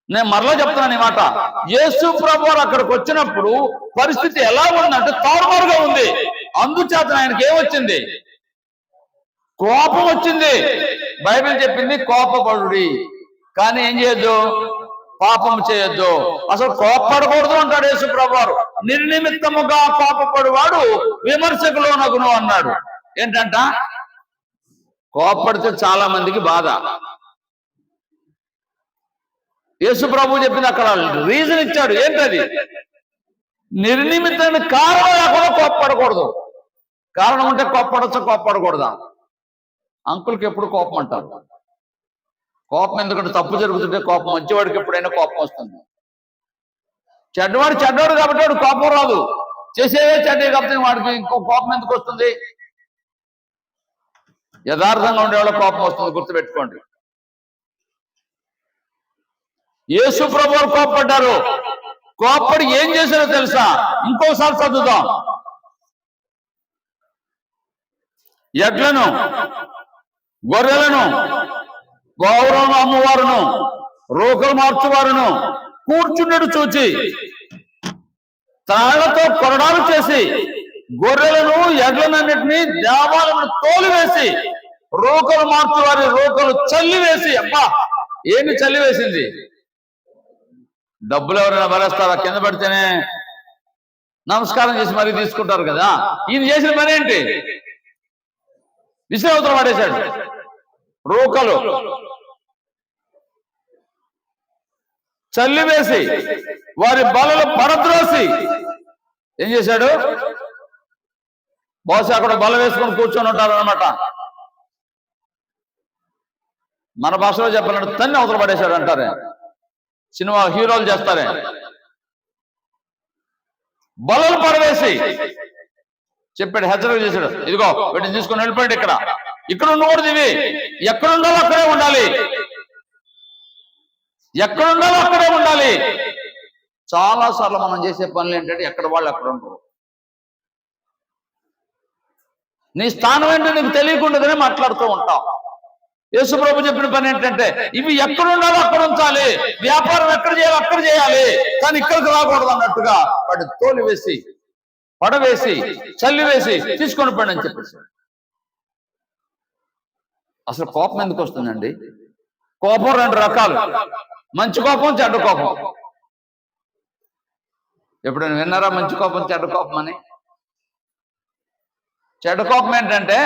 నేను మరలా చెప్తున్నాను ఈ మాట. యేసు ప్రభు వారు అక్కడికి వచ్చినప్పుడు పరిస్థితి ఎలా ఉందంటే తారుమారుగా ఉంది. అందుచేత ఆయనకి ఏమొచ్చింది? కోపం వచ్చింది. బైబిల్ చెప్పింది కోపపడుడి, కానీ ఏం చేయొద్దు, పాపం చేయొద్దు. అసలు కోపపడకూడదు అంటాడు యేసు ప్రభు వారు. నిర్నిమిత్తముగా కోపపడువాడు విమర్శకు లోనగును అన్నాడు. ఏంటంట? కోపడితే చాలా మందికి బాధ. యేసు ప్రభు చెప్పింది అక్కడ రీజన్ ఇచ్చాడు. ఏంటది? నిర్నిమిత్తమైన కారణం లేకుండా కోపపడకూడదు. కారణం ఉంటే కోపపడచ్చా, కోపపడకూడదా? అంకుల్కి ఎప్పుడు కోపం అంటారు. కోపం ఎందుకంటే తప్పు జరుగుతుంటే కోపం, మంచివాడికి ఎప్పుడైనా కోపం వస్తుంది. చెడ్డవాడు కాబట్టి వాడు కోపం రాదు. చేసేవే చెడ్డే కాబట్టి వాడికి ఇంకో కోపం ఎందుకు వస్తుంది? యథార్థంగా ఉండేవాళ్ళ కోపం వస్తుంది, గుర్తుపెట్టుకోండి. యేసు ప్రభువులు కోపపడ్డారు. కోపపడి ఏం చేశారో తెలుసా? ఇంకోసారి చదువుదాం. ఎడ్లను, గొర్రెలను, గౌరవం అమ్మవారును, రోకలు మార్చువారును కూర్చున్నట్టు చూచి తాళ్లతో కొరడాలు చేసి గొర్రెలను ఎడ్లనన్నిటినీ దేవాలయమును తోలివేసి రోకలు మార్చువారి రోకలు చల్లివేసి, అబ్బా ఏంటి చల్లివేసింది? డబ్బులు ఎవరైనా భరేస్తారా? కింద పడితేనే నమస్కారం చేసి మరీ తీసుకుంటారు కదా. ఈయన చేసిన పని ఏంటి? విశ్రావతలు పడేశాడు. రోకలు చల్లివేసి వారి బలలు పడద్రోసి ఏం చేశాడు? బహుశా అక్కడ బల వేసుకొని కూర్చొని ఉంటారు అనమాట. మన భాషలో చెప్పాలంటే తన్ని అవతల పడేశాడు అంటారే, సినిమా హీరోలు చేస్తారే. బలలు పడవేసి చెప్పాడు, హెచ్చరిక చేశాడు. ఇదిగో వీటిని తీసుకొని వెళ్ళిపోయాడు. ఇక్కడ ఉండకూడదు, ఇవి ఎక్కడ ఉండాలో అక్కడే ఉండాలి, ఎక్కడ ఉండాలో అక్కడే ఉండాలి. చాలా సార్లు మనం చేసే పనులు ఏంటంటే ఎక్కడ వాళ్ళు అక్కడ ఉండరు. నీ స్థానం ఏంటో నీకు తెలియకుండానే మాట్లాడుతూ ఉంటాం. యేసు ప్రభు చెప్పిన పని ఏంటంటే ఇవి ఎక్కడ ఉండాలో అక్కడ ఉంచాలి, వ్యాపారం ఎక్కడ చేయాలో అక్కడ చేయాలి, కానీ ఇక్కడికి రాకూడదు అన్నట్టుగా వాటి తోలు వేసి పడవేసి చల్లివేసి తీసుకొని పోండి అని చెప్పేసి. అసలు కోపం ఎందుకు వస్తుందండి? కోపం రెండు రకాలు, మంచి కోపం, చెడ్డ కోపం. ఎప్పుడైనా విన్నారా మంచి కోపం, చెడ్డ కోపం అని? చెడ్డ కోపం ఏంటంటే,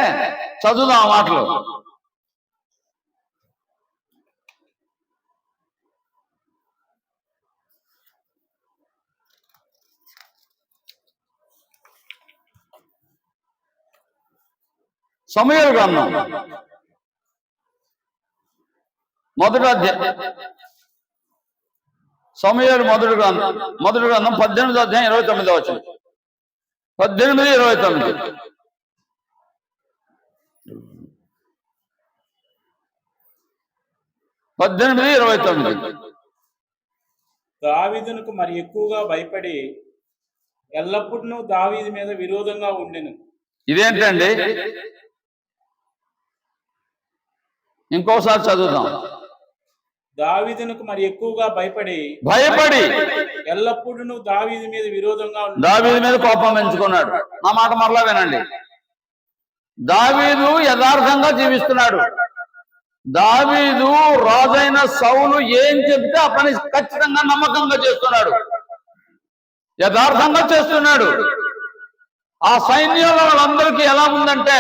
చదువుదాం ఆ మాటలు. సమూయేలు గ్రంథం మొదటి అధ్యాయం, సమూయేలు మొదటి గ్రంథం 18వ అధ్యాయం 29వ వచనం. 18:29. దావీదునకు మరి ఎక్కువగా భయపడి ఎల్లప్పుడూ దావీదు మీద విరోధంగా ఉండెను. ఇదేంటండి? ఇంకోసారి చదువుదాం. దావీదునకు మరి ఎక్కువగా భయపడి ఎల్లప్పుడూ దావీదు మీద విరోధంగా దావీదు మీద కోపం పెంచుకున్నాడు. నా మాట మరలా వినండి. దావీదు యథార్థంగా జీవిస్తున్నాడు. దావీదు రాజైన సౌలు ఏం చెప్తే ఆ పని ఖచ్చితంగా నమ్మకంగా చేస్తున్నాడు, యథార్థంగా చేస్తున్నాడు. ఆ సైన్యంలో వాళ్ళందరికీ ఎలా ఉందంటే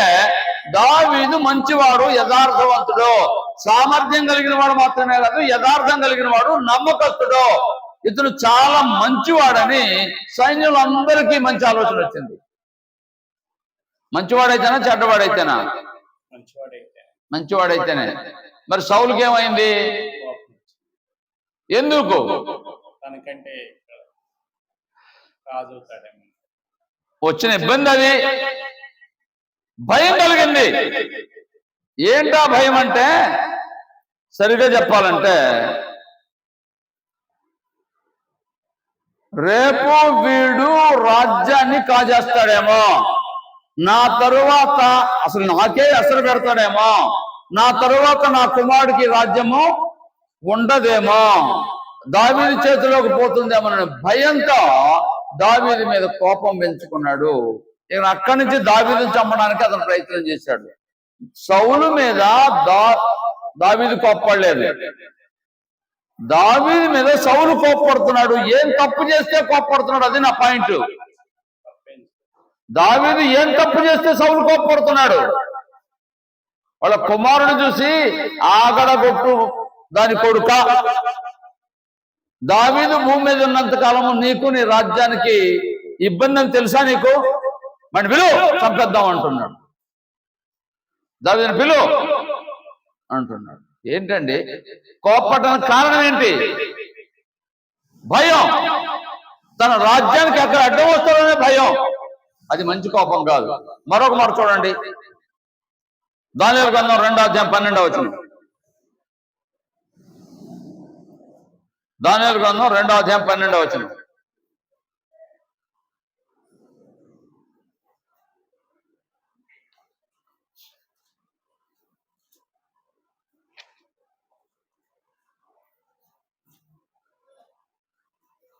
దావీదు మంచివాడు, యథార్థవంతుడు, సామర్థ్యం కలిగిన వాడు మాత్రమే కాదు, యథార్థం కలిగిన వాడు, నమ్మకస్తుడు, ఇతను చాలా మంచివాడని సైన్యంలో అందరికీ మంచి ఆలోచన వచ్చింది. మంచివాడైతేనా చెడ్డవాడైతేనా? మంచివాడైతేనే. మరి సౌలుకి ఏమైంది? ఎందుకు? తనకంటే వచ్చిన ఇబ్బంది అది. భయం కలిగింది. ఏంటా భయం అంటే, సరిగ్గా చెప్పాలంటే రేపు వీడు రాజ్యాన్ని కాజేస్తాడేమో, నా తరువాత అసలు నాకే అసలు పెడతాడేమో, నా తరువాత నా కుమారుడికి రాజ్యము ఉండదేమో, దావీదు చేతిలోకి పోతుందేమోనని భయంతో దావీదు మీద కోపం పెంచుకున్నాడు. ఇక అక్కడి నుంచి దావీదుని చంపడానికి అతను ప్రయత్నం చేశాడు. సౌలు మీద దావీదు కోప్పడలేదు, దావీదు మీద సౌలు కోప్పడుతున్నాడు. ఏం తప్పు చేస్తే కోప్పడుతున్నాడు, అది నా పాయింట్. దావీదు ఏం తప్పు చేస్తే సౌలు కోప్పడుతున్నాడు? వాళ్ళ కుమారుడు చూసి ఆగడగొట్టు దాని కొడుక, దావీదు భూమి మీద ఉన్నంత కాలము నీకు నీ రాజ్యానికి ఇబ్బంది అని తెలుసా నీకు? మరి పిలువు, చంపేద్దాం అంటున్నాడు. దావీదుని పిలువు అంటున్నాడు. ఏంటండి కోపపడడానికి కారణం ఏంటి? భయం. తన రాజ్యానికి ఎక్కడ అడ్డం వస్తాడనే భయం. అది మంచి కోపం కాదు. మరొక మాట చూడండి, దానియేలు గ్రంథం 2వ అధ్యాయం 12వ వచనం. దానియేలు గ్రంథం 2వ అధ్యాయం 12వ వచనం.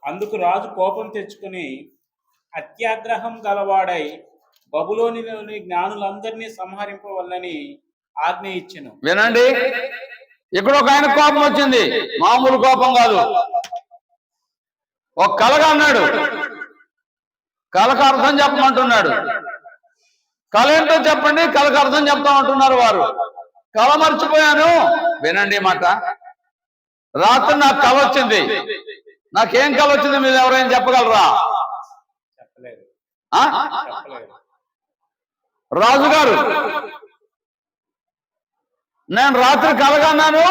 అందుకు రాజు కోపం తెచ్చుకుని అత్యాగ్రహం గలవాడై బబులోనిలోని జ్ఞానులందరినీ సంహరింపవలనని ఆజ్ఞ ఇచ్చెను. వినండి, ఇక్కడ ఒక ఆయన కోపం వచ్చింది, మామూలు కోపం కాదు. ఒక కలగా అన్నాడు, కళకు అర్థం చెప్పమంటున్నాడు. కళ ఏంటో చెప్పండి, కళకు అర్థం చెప్తామంటున్నారు వారు. కళ మర్చిపోయాను. వినండి మాట, రాత్రి నాకు కళ వచ్చింది. నాకేం కళ వచ్చింది మీరు ఎవరైనా చెప్పగలరా? చెప్పలేదు. రాజుగారు, నేను రాత్రి కలగన్నాను,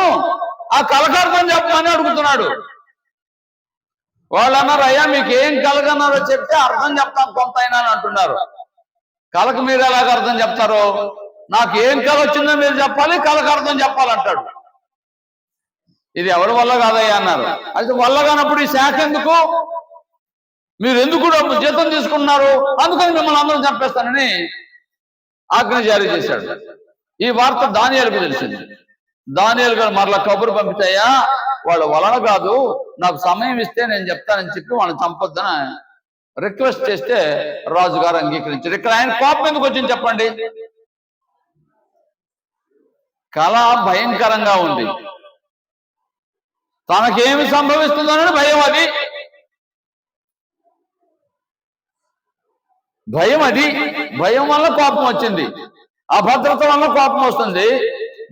ఆ కలకార్థం చెప్పమని అడుగుతున్నాడు. వాళ్ళు అన్నారు, అయ్యా మీకు ఏం కలగన్నారో చెప్తే అర్థం చెప్తాం కొంత అయినా అని అంటున్నారు. కళకు మీరు ఎలాగ అర్థం చెప్తారో? నాకు ఏం కళ వచ్చిందో మీరు చెప్పాలి, కళకు అర్థం చెప్పాలంటాడు. ఇది ఎవరి వల్ల కాదయ్యా అన్నారు. అయితే వల్ల కానప్పుడు ఈ శాఖ ఎందుకు? మీరు ఎందుకు డబ్బు జీతం తీసుకున్నారు, అందుకని మిమ్మల్ని అందరం చంపేస్తానని ఆజ్ఞ జారీ చేశాడు. ఈ వార్త దానియేలుకు తెలిసింది. దానియేలు గారు మరలా కబురు పంపితాయా, వాళ్ళ వలన కాదు, నాకు సమయం ఇస్తే నేను చెప్తానని చెప్పి వాళ్ళని చంపొద్దని రిక్వెస్ట్ చేస్తే రాజుగారు అంగీకరించారు. ఇక్కడ ఆయన కోపం ఎందుకు వచ్చింది చెప్పండి? కళ భయంకరంగా ఉంది, తనకేమి సంభవిస్తుందోనని భయం. అది భయం, అది భయం వల్ల కోపం వచ్చింది. అభద్రత వల్ల కోపం వస్తుంది,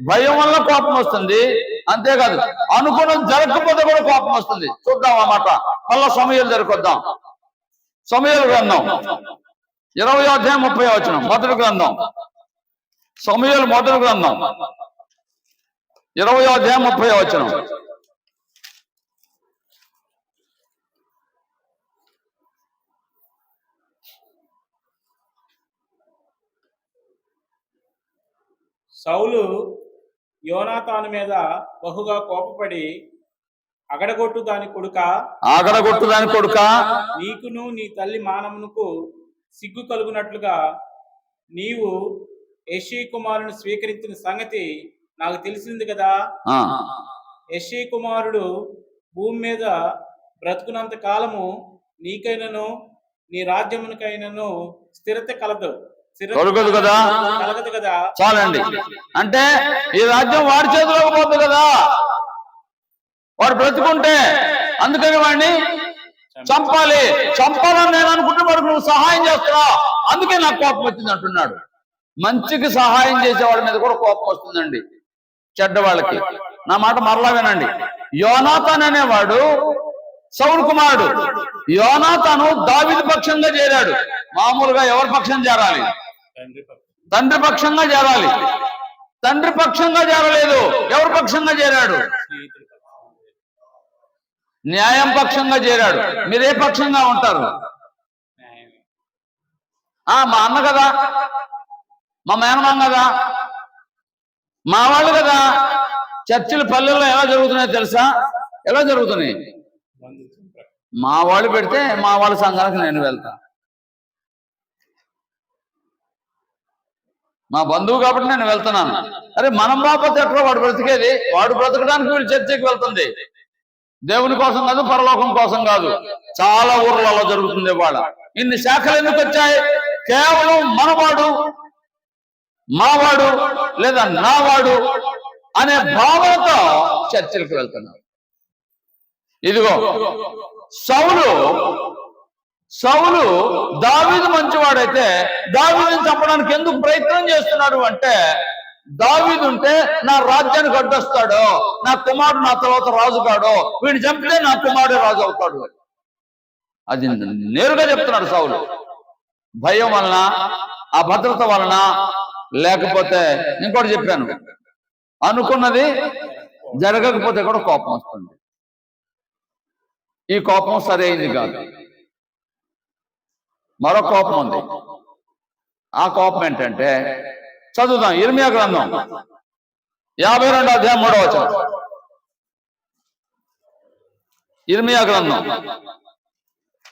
భయం వల్ల కోపం వస్తుంది. అంతేకాదు, అనుకున్నది జరగకపోతే కూడా కోపం వస్తుంది. చూద్దాం అన్నమాట. మళ్ళా సమూయేలు జరగొద్దాం. సమూయేలు గ్రంథం 20వ అధ్యాయం 30వ వచనం. మొదటి గ్రంథం, సమూయేలు మొదటి గ్రంథం 20వ అధ్యాయం 30వ వచనం. సౌలు యోనాతాను మీద బహుగా కోపపడి, అగడగొట్టు దాని కొడుకా, నీకును నీ తల్లి మానమునకు సిగ్గు కలుగునట్లుగా నీవు యెష్షయి కుమారుని స్వీకరించిన సంగతి నాకు తెలిసింది కదా. యెష్షయి కుమారుడు భూమి మీద బ్రతుకున్నంత కాలము నీకైనను నీ రాజ్యమునికైనను స్థిరత కలదు కలగదు కదా. చాలండి. అంటే ఈ రాజ్యం వాడి చేతిలోకి పోతుంది కదా, వాడు బ్రతుకుంటే. అందుకని వాడిని చంపాలని నేను అనుకుంటే వాడికి నువ్వు సహాయం చేస్తున్నావు, అందుకే నాకు కోపం వచ్చింది అంటున్నాడు. మంచికి సహాయం చేసేవాడి మీద కూడా కోపం వస్తుందండి, చెడ్డవాళ్ళకి. నా మాట మరలా వినండి. యోనాతాను అనేవాడు సౌలు కుమారుడు. యోనాతాను దావీదు పక్షంగా చేరాడు. మామూలుగా ఎవరి పక్షం చేరాలి? తండ్రి పక్షంగా చేరాలి. తండ్రి పక్షంగా చేరలేదు. ఎవరి పక్షంగా చేరాడు? న్యాయం పక్షంగా చేరాడు. మీరే పక్షంగా ఉంటారు? మా అన్న కదా, మా మేనమామ కదా, మా వాళ్ళు కదా. చర్చిల పల్లెల్లో ఎలా జరుగుతున్నాయో తెలుసా? ఎలా జరుగుతున్నాయి? మా వాళ్ళు పెడితే మా వాళ్ళ సంఘానికి నేను వెళ్తా. మా బంధువు కాబట్టి నేను వెళ్తున్నాను. అరే మనం బాపతి ఎట్లా వాడు బ్రతికేది? వాడు బ్రతకడానికి వీళ్ళు చర్చకి వెళ్తుంది. దేవుని కోసం కాదు, పరలోకం కోసం కాదు. చాలా ఊర్లలో జరుగుతుంది. వాళ్ళ ఇన్ని శాఖలు ఎందుకు వచ్చాయి? కేవలం మనవాడు, మావాడు లేదా నావాడు అనే భావనతో చర్చలకు వెళ్తున్నారు. ఇదిగో సౌలు దావీదు మంచివాడైతే దావీదుని చంపడానికి ఎందుకు ప్రయత్నం చేస్తున్నాడు అంటే, దావీదు ఉంటే నా రాజ్యానికి అడ్డొస్తాడు, నా కుమారుడు నా తర్వాత రాజు కాడు, వీడిని చంపితే నా కుమారుడే రాజు అవుతాడు. అది నేరుగా చెప్తున్నాడు సౌలు. భయం వలన, అభద్రత వలన, లేకపోతే ఇంకోటి చెప్పాను, అనుకున్నది జరగకపోతే కూడా కోపం వస్తుంది. ఈ కోపం సరైనది కాదు. మరో కోపం ఉంది. ఆ కోపం ఏంటంటే చదువుదాం. ఇర్మియా గ్రంథం 52వ అధ్యాయం 3వ వచనం. ఇర్మియా గ్రంథం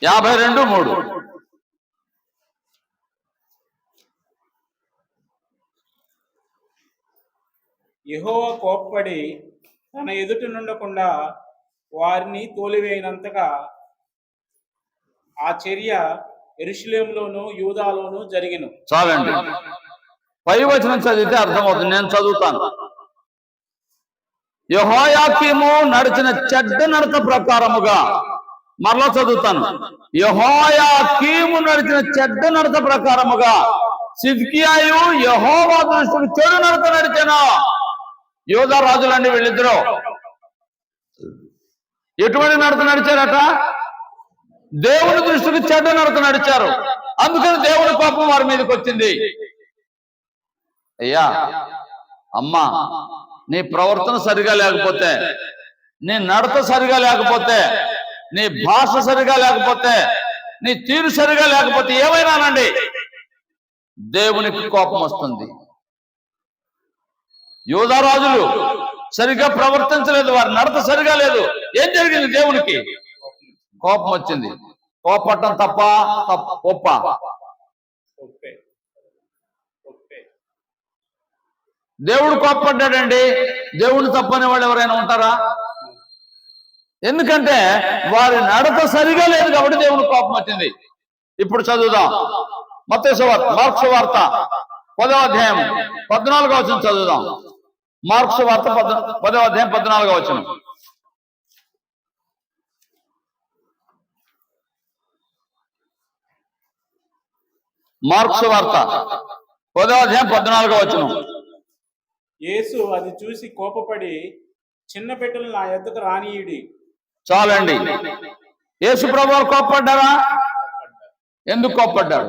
52:3. యెహోవా కోప్పడి తన ఎదుట నుండకుండా వారిని తోలివేయనంతగా ఆ చర్య యెరూషలేములోను యూదాలోను జరిగెను. చాలండి. పై వచనం చదివితే అర్థమవుతుంది. నేను చదువుతాను. యెహోయాకీము నడిచిన చెడ్డ నడత ప్రకారముగా, మరలా చదువుతాను. యెహోయాకీము నడిచిన చెడ్డ నడత ప్రకారముగా సిద్కియాయు యెహోవా దృష్టికి చెడు నడత నడిచెను. యూదా రాజులండి వీళ్ళిద్దరూ. ఎటువంటి నడత నడిచారట? దేవుని దృష్టికి చెడ్డ నడత నడిచారు. అందుకని దేవుని కోపం వారి మీదకి వచ్చింది. అయ్యా, అమ్మా, నీ ప్రవర్తన సరిగా లేకపోతే, నీ నడత సరిగా లేకపోతే, నీ భాష సరిగా లేకపోతే, నీ తీరు సరిగా లేకపోతే ఏమైనానండి దేవునికి కోపం వస్తుంది. యూదా రాజులు సరిగా ప్రవర్తించలేదు, వారి నడత సరిగా లేదు. ఏం జరిగింది? దేవునికి కోపం వచ్చింది. కోపట్టం తప్ప ఒప్ప? దేవుడు కోప్పడ్డాడండి. దేవుడు తప్పని వాళ్ళు ఎవరైనా ఉంటారా? ఎందుకంటే వారి నడత సరిగా లేదు కాబట్టి దేవుని కోపం వచ్చింది. ఇప్పుడు చదువుదాం. మార్క్స్ వార్త 10వ అధ్యాయం 14వ వచనం చదువుదాం. మార్క్స్ వార్త 10వ అధ్యాయం 14వ వచనం. మార్క్స్ వార్త 10వ అధ్యాయం 14వ వచనం. యేసు అది చూసి కోపపడి చిన్న బిడ్డలు నా యొద్దకు రానీయుడి. చాలండి. యేసు ప్రభువు కోప్పడ్డారా? ఎందుకు కోప్పడ్డారు?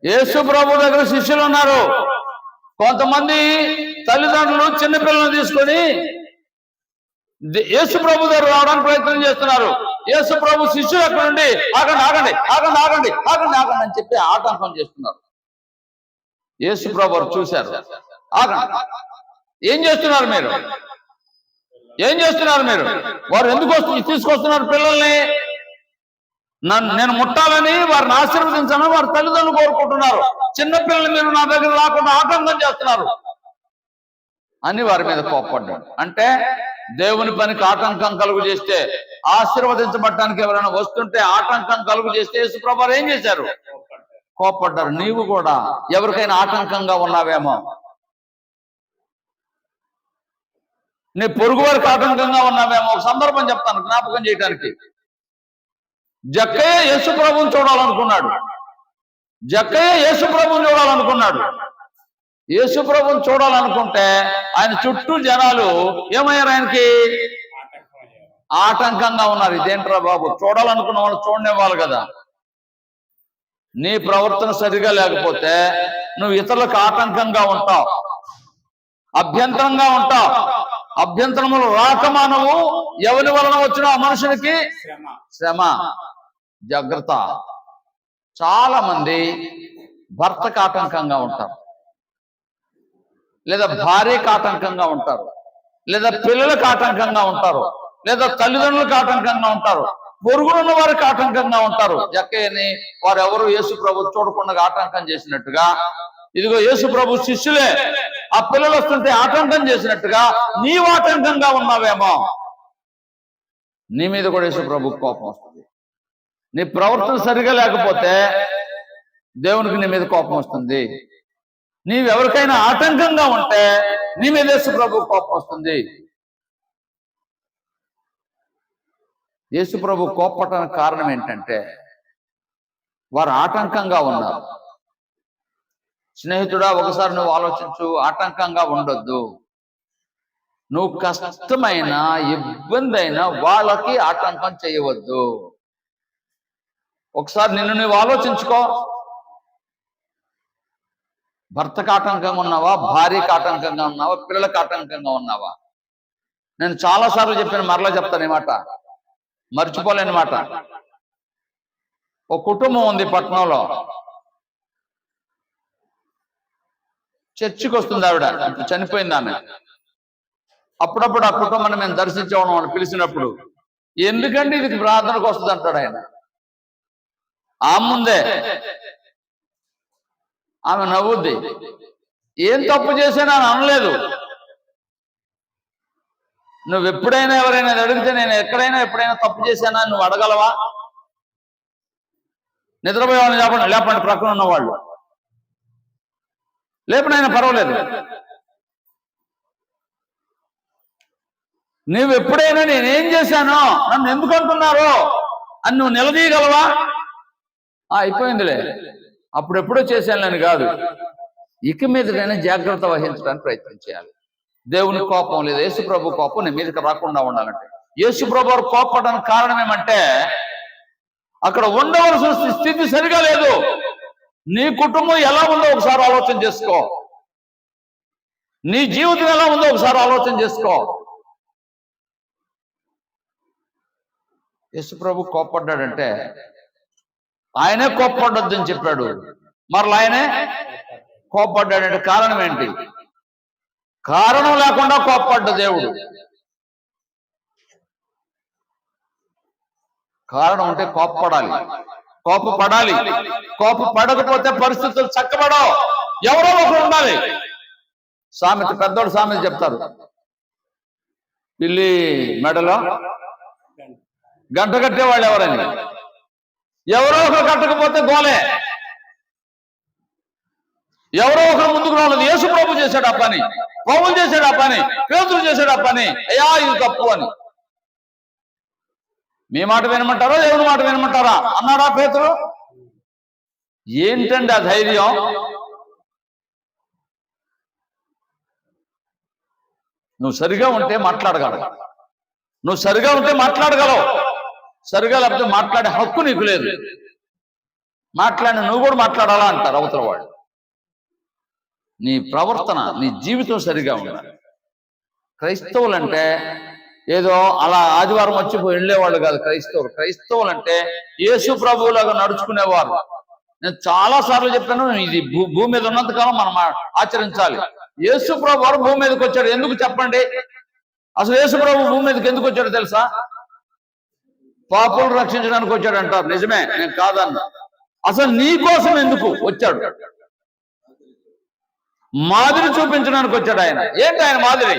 యేసు ప్రభు దగ్గర శిష్యులు ఉన్నారు. కొంతమంది తల్లిదండ్రులు చిన్నపిల్లలను తీసుకొని యేసు ప్రభు దగ్గర రావడానికి ప్రయత్నం చేస్తున్నారు. యేసు ప్రభు శిష్యులు అక్కడ నుండి ఆగండి ఆగండి ఆగండి ఆగండి ఆగండి ఆగండి అని చెప్పి ఆటంకం చేస్తున్నారు. యేసు ప్రభు చూశారు. ఆగండి, ఏం చేస్తున్నారు మీరు? ఏం చేస్తున్నారు మీరు? వారు ఎందుకు తీసుకొస్తున్నారు పిల్లల్ని? నేను ముట్టాలని, వారిని ఆశీర్వదించాలని వారి తల్లిదండ్రులు కోరుకుంటున్నారు. చిన్నపిల్లలు మీరు నా దగ్గర రాకుండా ఆటంకం చేస్తున్నారు అని వారి మీద కోప్పడ్డాడు. అంటే దేవుని పనికి ఆటంకం కలుగు చేస్తే, ఆశీర్వదించబడటానికి ఎవరైనా వస్తుంటే ఆటంకం కలుగు చేస్తే యేసు ప్రభువు ఏం చేశారు? కోప్పడ్డారు. నీవు కూడా ఎవరికైనా ఆటంకంగా ఉన్నావేమో, నీ పొరుగు వారికి ఆటంకంగా ఉన్నావేమో. ఒక సందర్భం చెప్తాను జ్ఞాపకం చేయడానికి. జక్కయ్య యేసు ప్రభువుని చూడాలనుకున్నాడు. జక్కయ్య యేసు ప్రభువుని చూడాలనుకున్నాడు. యేసు ప్రభువుని చూడాలనుకుంటే ఆయన చుట్టూ జనాలు ఏమయ్యారు? ఆయనకి ఆటంకంగా ఉన్నారు. ఇదేంట్రా బాబు, చూడాలనుకున్న వాళ్ళు చూడనివ్వాలి కదా. నీ ప్రవర్తన సరిగా లేకపోతే నువ్వు ఇతరులకు ఆటంకంగా ఉంటావు, అభ్యంతరంగా ఉంటావు. అభ్యంతరములు రాకమానవు. ఎవరి వలన వచ్చిన ఆ మనుషునికి శ్రమ. జాగ్రత్త. చాలా మంది భర్తకు ఆటంకంగా ఉంటారు, లేదా భార్యకు ఆటంకంగా ఉంటారు, లేదా పిల్లలకు ఆటంకంగా ఉంటారు, లేదా తల్లిదండ్రులకు ఆటంకంగా ఉంటారు, పొరుగునున్న వారికి ఆటంకంగా ఉంటారు. జక్కయ్యని వారు ఎవరు యేసు ప్రభు చూడకుండా ఆటంకం చేసినట్టుగా, ఇదిగో యేసు ప్రభు శిష్యులే ఆ పిల్లలు వస్తుంటే ఆటంకం చేసినట్టుగా నీవు ఆటంకంగా ఉన్నావేమో. నీ మీద కూడా యేసు ప్రభు కోపం వస్తుంది. నీ ప్రవర్తన సరిగా లేకపోతే దేవునికి నీ మీద కోపం వస్తుంది. నీవెవరికైనా ఆటంకంగా ఉంటే నీ మీద యేసు ప్రభు కోపం వస్తుంది. యేసు ప్రభు కోపపడటానికి కారణం ఏంటంటే వారు ఆటంకంగా ఉన్నారు. స్నేహితుడా, ఒకసారి నువ్వు ఆలోచించు. ఆటంకంగా ఉండొద్దు. నువ్వు కష్టమైన ఇబ్బంది అయినా వాళ్ళకి ఆటంకం చేయవద్దు. ఒకసారి నిన్ను నువ్వు ఆలోచించుకో. భర్తకు ఆటంకంగా ఉన్నావా? భార్యకు ఆటంకంగా ఉన్నావా? పిల్లలకు ఆటంకంగా ఉన్నావా? నేను చాలాసార్లు చెప్పాను, మరలా చెప్తాను ఈ మాట, మర్చిపోలేని మాట. ఒక కుటుంబం ఉంది పట్టణంలో. చర్చికి వస్తుంది ఆవిడ, ఇప్పుడు చనిపోయింది ఆమె. అప్పుడప్పుడు ఆ కుటుంబాన్ని మేము దర్శించేవాళ్ళం అని పిలిచినప్పుడు, ఎందుకంటే ఇది ప్రార్థనకు వస్తుంది అంటాడు ఆయన. ఆ ముందే ఆమె నవ్వుద్ది, ఏం తప్పు చేశానని అనలేదు. నువ్వు ఎప్పుడైనా ఎవరైనా అడిగితే నేను ఎక్కడైనా ఎప్పుడైనా తప్పు చేశానా నువ్వు అడగలవా? నిద్రపోయేవాళ్ళని లేపండి ప్రక్కన ఉన్నవాళ్ళు, లేపనైనా పర్వాలేదు. నువ్వు ఎప్పుడైనా నేనేం చేశానో, నన్ను ఎందుకు అంటున్నారో అని నువ్వు నిలదీయగలవా? అయిపోయిందిలే, అప్పుడెప్పుడో చేశానులేని కాదు. ఇక మీదటైనా జాగ్రత్త వహించడానికి ప్రయత్నం చేయాలి. దేవుని కోపం లేదు, యేసుప్రభు కోపం నీ మీదకి రాకుండా ఉండాలంటే. యేసుప్రభు వారు కోపడడానికి కారణం ఏమంటే, అక్కడ ఉండవలసిన స్థితి సరిగా లేదు. నీ కుటుంబం ఎలా ఉందో ఒకసారి ఆలోచన చేసుకో, నీ జీవితం ఎలా ఉందో ఒకసారి ఆలోచన చేసుకో. యేసుప్రభు కోపడ్డాడంటే ఆయనే కోపడ్డొద్దని చెప్పాడు, మరలా ఆయనే కోపడ్డాడంటే కారణం ఏంటి? కారణం లేకుండా కోపడ్డ దేవుడు. కారణం ఉంటే కోపపడాలి, కోపపడాలి. కోపపడకపోతే పరిస్థితులు చక్కబడవు. ఎవరో ఒకరు ఉండాలి. సామెత, పెద్దోడు సామెత చెప్తారు, పిల్లి మెడలో గంట కట్టేవాళ్ళు ఎవరని. ఎవరో ఒకరు కట్టకపోతే గోలే. ఎవరో ఒకరు ముందుకు రాలేదు. యేసుప్రభు చేశాడు ఆ పని, పౌలు చేశాడు ఆ పని, పేతురు చేశాడు ఆ పని. అయ్యా ఇది తప్పు అని. మీ మాట వినమంటారా దేవుని మాట వినమంటారా అన్నాడా పేతురు? ఏంటండి ఆ ధైర్యం? నువ్వు సరిగా ఉంటే మాట్లాడగలవు, నువ్వు సరిగా ఉంటే మాట్లాడగలవు. సరిగా లేకపోతే మాట్లాడే హక్కు నీకు లేదు. మాట్లాడిన నువ్వు కూడా మాట్లాడాలా అంటారు అవతల వాడు. నీ ప్రవర్తన, నీ జీవితం సరిగా ఉండాలి. క్రైస్తవులంటే ఏదో అలా ఆదివారం వచ్చి వెళ్ళేవాళ్ళు కాదు క్రైస్తవులు. క్రైస్తవులంటే యేసు ప్రభువులాగా నడుచుకునేవారు. నేను చాలా సార్లు చెప్పాను, ఇది భూమి మీద ఉన్నంతకాలం మనం ఆచరించాలి. యేసు ప్రభు వారు భూమి మీదకి వచ్చాడు ఎందుకు చెప్పండి? అసలు యేసు ప్రభు భూమి మీదకి ఎందుకు వచ్చాడు తెలుసా? పాపులను రక్షించడానికి వచ్చాడు అంటారు, నిజమే, నేను కాదన్నా. అసలు నీ కోసం ఎందుకు వచ్చాడు? మాదిరి చూపించడానికి వచ్చాడు ఆయన. ఏంటి ఆయన మాదిరి?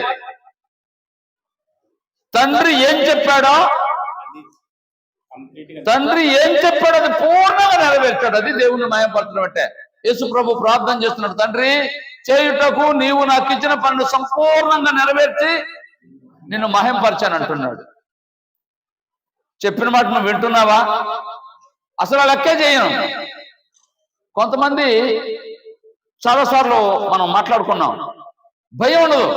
తండ్రి ఏం చెప్పాడో అది పూర్ణంగా నెరవేర్చాడు. అది దేవుణ్ణి మహిమపరచడం అంటే. యేసు ప్రభు ప్రార్థన చేస్తున్నాడు, తండ్రి చేయుటకు నీవు నాకు ఇచ్చిన పనులు సంపూర్ణంగా నెరవేర్చి నిన్ను మహిమపరచాను అంటున్నాడు. చెప్పిన మాట నువ్వు వింటున్నావా? అసలు లెక్కే చేయను. కొంతమంది చాలాసార్లు మనం మాట్లాడుకున్నాం, భయం ఉండదు.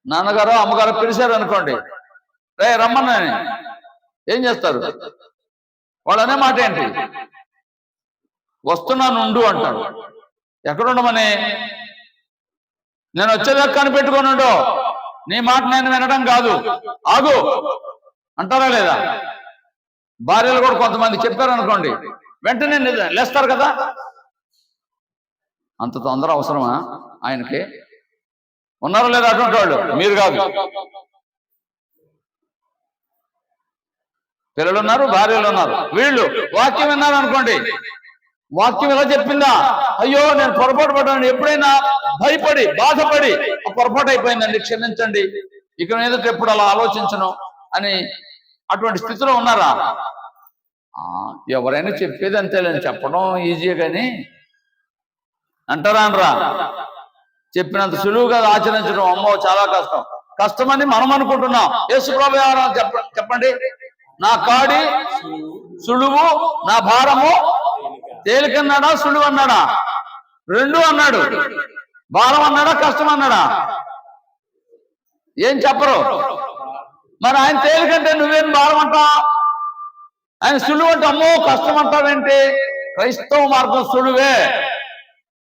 నాన్నగారు అమ్మగారు పిలిచారు అనుకోండి, రే రమ్మని, ఏం చేస్తారు? వాళ్ళు అనే మాట ఏంటి? వస్తున్నాను ఉండు అంటారు. ఎక్కడుండమని? నేను వచ్చేదాకా కనిపెట్టుకొని ఉండు, నీ మాట నేను వినడం కాదు, ఆగు అంటారా లేదా? భార్యలు కూడా కొంతమంది చెప్పారు అనుకోండి, వెంటనే లేస్తారు కదా. అంత తొందర అవసరమా ఆయనకి? ఉన్నారో లేదా అటువంటి వాళ్ళు? మీరు కాదు, పిల్లలు ఉన్నారు, భార్యలు ఉన్నారు. వీళ్ళు వాక్యం విన్నారు అనుకోండి, వాక్యం ఎలా చెప్పిందా, అయ్యో నేను పొరపాటు పడ్డాను, ఎప్పుడైనా భయపడి బాధపడి పొరపాటు అయిపోయిందండి క్షమించండి, ఇక మీదట ఎప్పుడు అలా ఆలోచించను అని అటువంటి స్థితిలో ఉన్నారా? ఎవరైనా చెప్పేది అంతేలేని, చెప్పడం ఈజీ కానీ అంటారా అనరా? చెప్పినంత సులువుగా ఆచరించడం అమ్మో చాలా కష్టం. కష్టమని మనం అనుకుంటున్నాం. యేసు ప్రభువు చెప్పండి, నా కాడి సులువు, నా భారము తేలికన్నాడా, సులువు అన్నాడా? రెండు అన్నాడు. భారం అన్నాడా, కష్టం అన్నాడా? ఏం చెప్పరు. మరి ఆయన తేలికంటే నువ్వేం భారం అంటావు? ఆయన సులువు అంటే అమ్మో కష్టం అంటావేంటి? క్రైస్తవ మార్గం సులువే.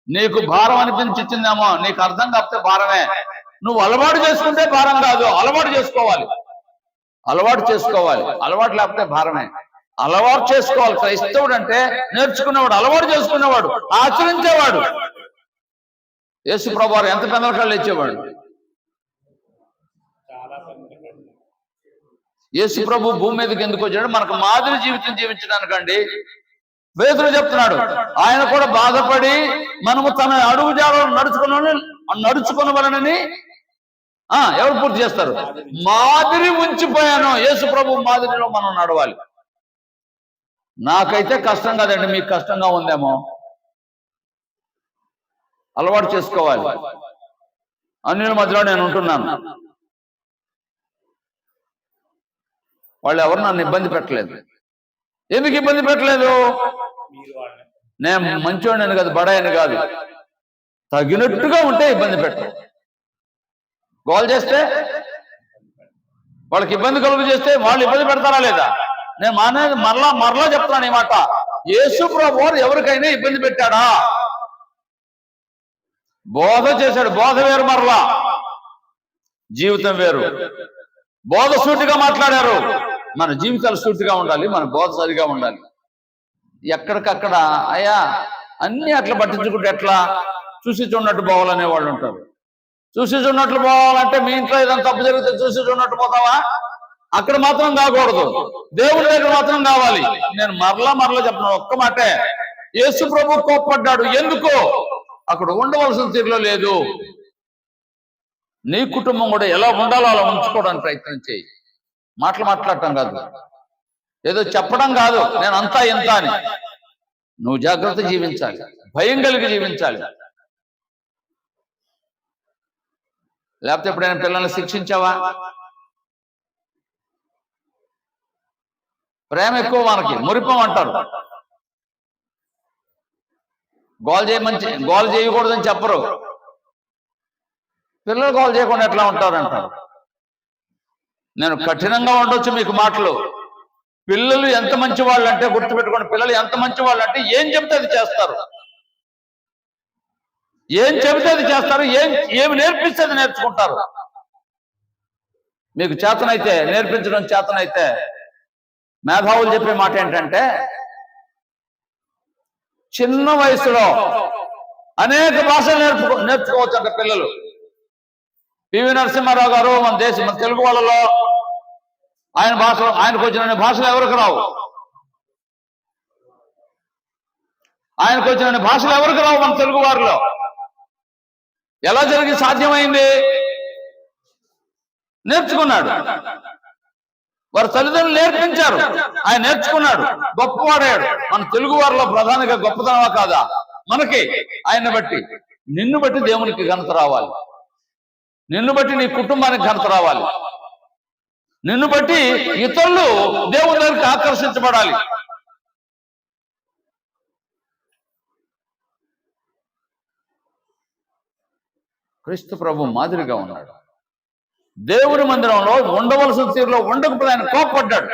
నీకు భారం అనిపించిందేమో, నీకు అర్థం కాకపోతే భారమే. నువ్వు అలవాటు చేసుకుంటే భారం కాదు, అలవాటు చేసుకోవాలి. అలవాటు చేసుకోవాలి. అలవాటు లేకపోతే భారమే. అలవాటు చేసుకోవాలి. క్రైస్తవుడు అంటే నేర్చుకునేవాడు, అలవాటు చేసుకునేవాడు, ఆచరించేవాడు. యేసు ప్రభువారు ఎంత పెందలకాళ్ళు ఇచ్చేవాడు. చాలా సందర్భంగా యేసు ప్రభు భూమి మీదకి ఎందుకు వచ్చాడు? మనకు మాదిరి జీవితం జీవించడానికండి. పేతురు చెప్తున్నాడు, ఆయన కూడా బాధపడి మనము తన అడుగు జాడలో నడుచుకునవలనని ఎవరు పూర్తి చేస్తారు? మాదిరి ఉంచిపోయాను. యేసు ప్రభు మాదిరిలో మనం నడవాలి. నాకైతే కష్టం కాదండి, మీకు కష్టంగా ఉందేమో. అలవాటు చేసుకోవాలి. అన్యుల మధ్యలో నేను ఉంటున్నాను, వాళ్ళు ఎవరు నన్ను ఇబ్బంది పెట్టలేదు. ఎందుకు ఇబ్బంది పెట్టలేదు? మీరు వాళ్ళని నేను మంచోడని కాదు, బడాయని కాదు, తగినట్టుగా ఉంటే ఇబ్బంది పెట్టరు. గోల్ చేస్తే, వాళ్ళకి ఇబ్బంది కలుగు చేస్తే వాళ్ళు ఇబ్బంది పెడతారా లేదా? నేను మరలా చెప్తున్నాను ఈ మాట. యేసు ప్రభువు ఎవరికైనా ఇబ్బంది పెట్టాడా? బోధ చేశాడు. బోధ వేరు, మరలా జీవితం వేరు. బోధ సూటిగా మాట్లాడారు, మన జీవితాలు సూటిగా ఉండాలి, మన బోధ సరిగా ఉండాలి. ఎక్కడికక్కడ అయ్యా అన్ని అట్లా పట్టించుకుంటే ఎట్లా? చూసి చూడనట్టు పోవాలనే వాళ్ళు ఉంటారు. చూసి చూడనట్లు పోవాలంటే మీ ఇంట్లో ఏదైనా తప్పు జరిగితే చూసి చూడనట్టు పోతావా? అక్కడ మాత్రం కాకూడదు, దేవుడి దగ్గర మాత్రం కావాలి. నేను మరలా చెప్తున్నాను ఒక్క మాటే. యేసు ప్రభు కోప్పడ్డాడు. ఎందుకు? అక్కడ ఉండవలసిన తీరులో లేదు. నీ కుటుంబం కూడా ఎలా ఉండాలో అలా ఉంచుకోవడానికి ప్రయత్నం చేయి. మాట్లాడటం కాదు, ఏదో చెప్పడం కాదు, నేను అంతా ఇంత అని. నువ్వు జాగ్రత్త జీవించాలి, భయం కలిగి జీవించాలి. లేకపోతే ఎప్పుడైనా పిల్లల్ని శిక్షించావా? ప్రేమ ఎక్కువ మనకి, మురిపం అంటారు. గోల్ చేయకూడదని చెప్పరు. పిల్లలు గోల్ చేయకుండా ఎట్లా ఉంటారంటారు. నేను కఠినంగా ఉండొచ్చు మీకు మాటలు. పిల్లలు ఎంత మంచి వాళ్ళు అంటే గుర్తుపెట్టుకోండి, పిల్లలు ఎంత మంచి వాళ్ళు అంటే ఏం చెబితే అది చేస్తారు. ఏం చెబితే అది చేస్తారు, ఏమి నేర్పిస్తే అది నేర్చుకుంటారు. మీకు చేతనైతే, నేర్పించడం చేతనైతే, మేధావులు చెప్పే మాట ఏంటంటే చిన్న వయసులో అనేక భాషలు నేర్చుకోవచ్చు అంట పిల్లలు. పివి నరసింహారావు గారు మన తెలుగు వాళ్ళలో ఆయనకు వచ్చిన భాషలు ఎవరికి రావు. ఆయనకు వచ్చిన భాషలు ఎవరికి రావు మన తెలుగు వారిలో. ఎలా జరిగి సాధ్యమైంది? నేర్చుకున్నాడు. వారి తల్లిదండ్రులు నేర్పించారు, ఆయన నేర్చుకున్నాడు, గొప్పవాడాడు. మన తెలుగు వారిలో ప్రధానంగా గొప్పతనమా కాదా? మనకి ఆయన్ని బట్టి, నిన్ను బట్టి దేవునికి ఘనత రావాలి, నిన్ను బట్టి నీ కుటుంబానికి ఘనత రావాలి, నిన్ను బట్టి ఇతరులు దేవుని దగ్గరికి ఆకర్షించబడాలి. క్రీస్తు ప్రభు మాదిరిగా ఉన్నాడు. దేవుని మందిరంలో ఉండవలసిన తీరులో ఉండకపోతే ఆయన కోప్పడ్డాడు.